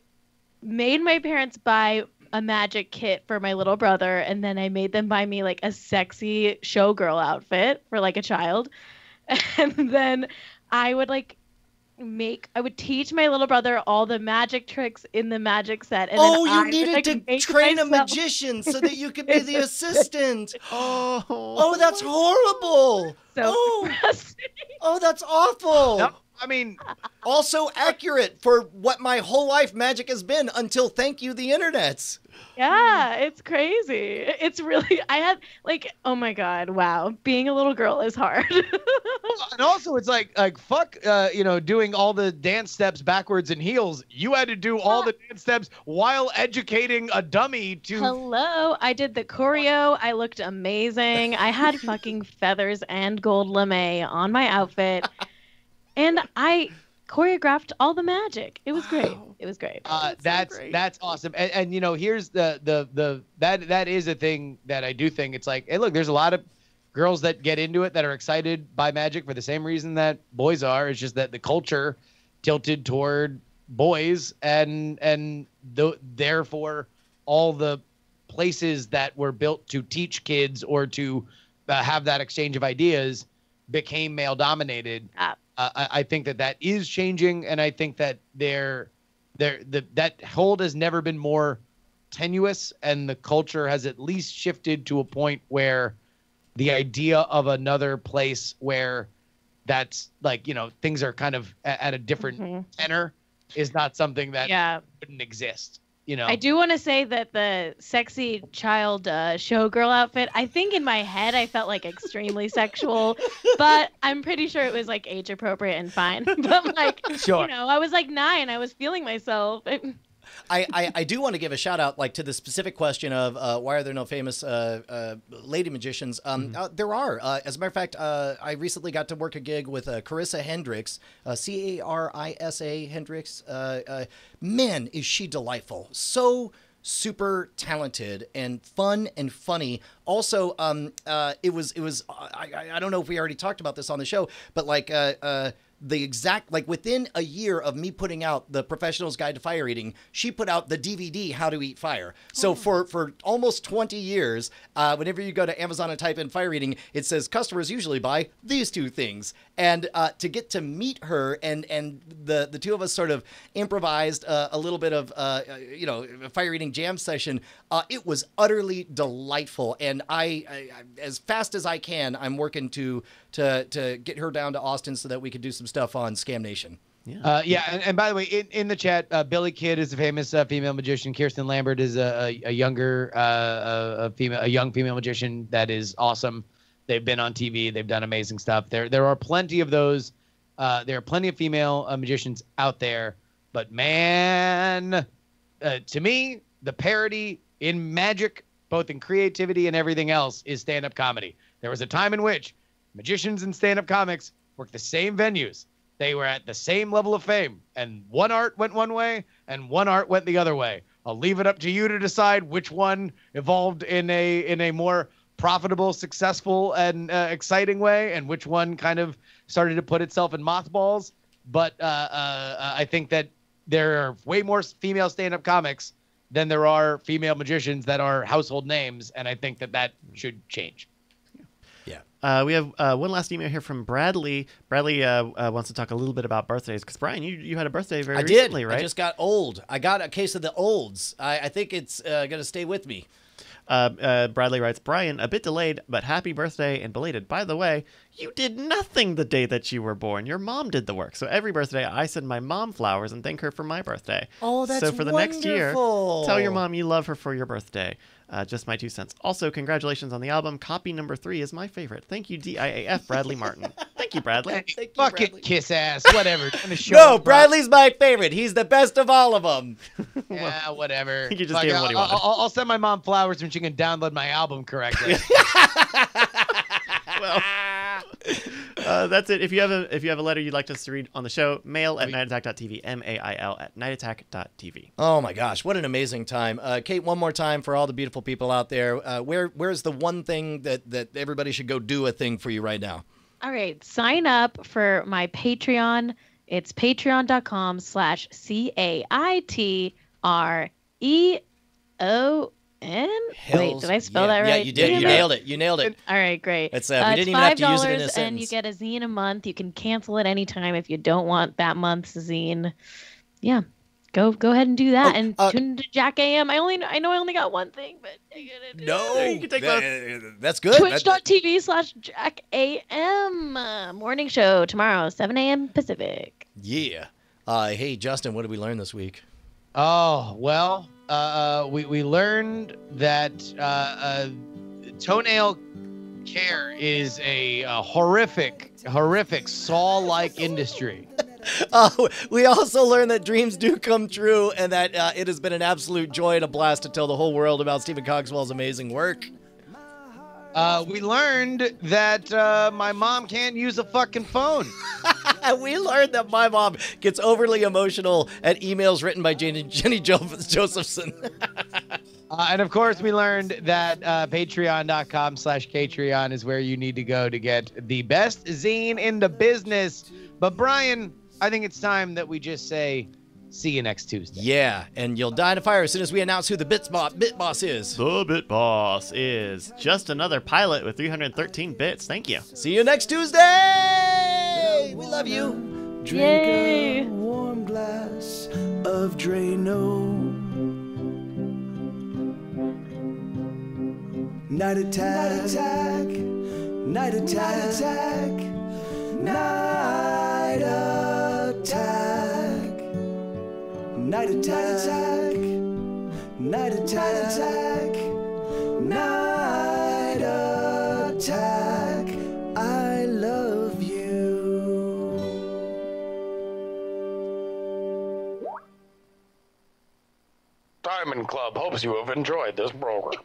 made my parents buy a magic kit for my little brother, and then I made them buy me like a sexy showgirl outfit for like a child. And then I would teach my little brother all the magic tricks in the magic set. And you needed to train a magician so that you could be the assistant. Oh, that's horrible. So that's awful. No, I mean, also accurate for what my whole life magic has been until thank you, the internet. Yeah, it's crazy. It's really, I had like, oh my God, wow. Being a little girl is hard. And also it's like fuck, doing all the dance steps backwards in heels. You had to do all the dance steps while educating a dummy to. Hello, I did the choreo. I looked amazing. I had fucking feathers and gold lame on my outfit. And I choreographed all the magic. It was great. It was great. That's awesome. And here's that is a thing that I do think it's like, hey, look, there's a lot of girls that get into it that are excited by magic for the same reason that boys are. It's just that the culture tilted toward boys and therefore all the places that were built to teach kids or to have that exchange of ideas became male dominated. I think that is changing, and I think that that hold has never been more tenuous, and the culture has at least shifted to a point where the idea of another place where that's like things are kind of at a different tenor is not something that wouldn't exist. I do want to say that the sexy child showgirl outfit, I think in my head I felt like extremely sexual, but I'm pretty sure it was like age appropriate and fine. But like, sure. I was like 9, I was feeling myself. I do want to give a shout out to the specific question of why are there no famous lady magicians? There are. As a matter of fact, I recently got to work a gig with Carissa Hendricks, Carissa Hendricks. Man, is she delightful. So super talented and fun and funny. Also, it was I don't know if we already talked about this on the show, but the exact, within a year of me putting out the Professional's Guide to Fire Eating, she put out the DVD, How to Eat Fire. So for almost 20 years, whenever you go to Amazon and type in fire eating, it says customers usually buy these 2 things. And to get to meet her and the 2 of us sort of improvised a little bit of, a fire eating jam session, it was utterly delightful. And I as fast as I can, I'm working to get her down to Austin so that we could do some stuff on Scam Nation. Yeah. And by the way, in the chat, Billy Kidd is a famous female magician. Kirsten Lambert is a younger young female magician that is awesome. They've been on TV. They've done amazing stuff. There are plenty of those. There are plenty of female magicians out there. But man, to me, the parody in magic, both in creativity and everything else, is stand-up comedy. There was a time in which magicians and stand-up comics worked the same venues. They were at the same level of fame, and one art went one way and one art went the other way. I'll leave it up to you to decide which one evolved in a more profitable, successful, and exciting way, and which one kind of started to put itself in mothballs. But I think that there are way more female stand-up comics than there are female magicians that are household names, and I think that should change. We have one last email here from Bradley. Bradley wants to talk a little bit about birthdays because Brian, you had a birthday very recently, right? I just got old. I got a case of the olds. I think it's going to stay with me. Bradley writes, Brian, a bit delayed, but happy birthday and belated. By the way, you did nothing the day that you were born. Your mom did the work. So every birthday, I send my mom flowers and thank her for my birthday. Oh, that's So for the next year, wonderful. tell your mom you love her for your birthday. Just my 2 cents. Also, congratulations on the album. Copy number 3 is my favorite. Thank you, DIAF Bradley Martin. Thank you, Bradley. Thank you, Fuck Bradley. it, kiss ass, whatever. No, Bradley's my favorite. He's the best of all of them. Yeah, whatever. You just Fuck gave it, him what he wanted. I'll send my mom flowers when she can download my album correctly. Well, that's it. If you have a letter you'd like us to read on the show, mail at nightattack.tv, mail@nightattack.tv. Oh my gosh, what an amazing time. Kate, one more time for all the beautiful people out there. Where's the one thing that everybody should go do a thing for you right now? All right, sign up for my Patreon. It's patreon.com/CAITREON. Wait, did I spell that right? Yeah, you did. You nailed it. You nailed it. All right, great. It's we didn't even have to use it in a $5 and you sentence. get a zine a month. You can cancel it anytime if you don't want that month's zine. Yeah, go ahead and do that. And tune to Jack AM. I know I only got one thing, but No, you can take that's good. Twitch.tv/Jack AM morning show tomorrow, 7 a.m. Pacific. Yeah. Hey, Justin, what did we learn this week? Oh, well, we learned that toenail care is a horrific Saw-like industry. We also learned that dreams do come true and that it has been an absolute joy and a blast to tell the whole world about Stephen Cogswell's amazing work. We learned that my mom can't use a fucking phone. We learned that my mom gets overly emotional at emails written by Jenny Josephson. And of course, we learned that patreon.com/Catreon is where you need to go to get the best zine in the business. But Brian, I think it's time that we just say, see you next Tuesday. Yeah, and you'll die in a fire as soon as we announce who the Bit Boss is. The Bit Boss is just another pilot with 313 bits. Thank you. See you next Tuesday! We love you. Yay! Drink a warm glass of Drano. Night attack, night attack, night attack, night attack, night attack, night attack. I love you. Diamond Club hopes you have enjoyed this program.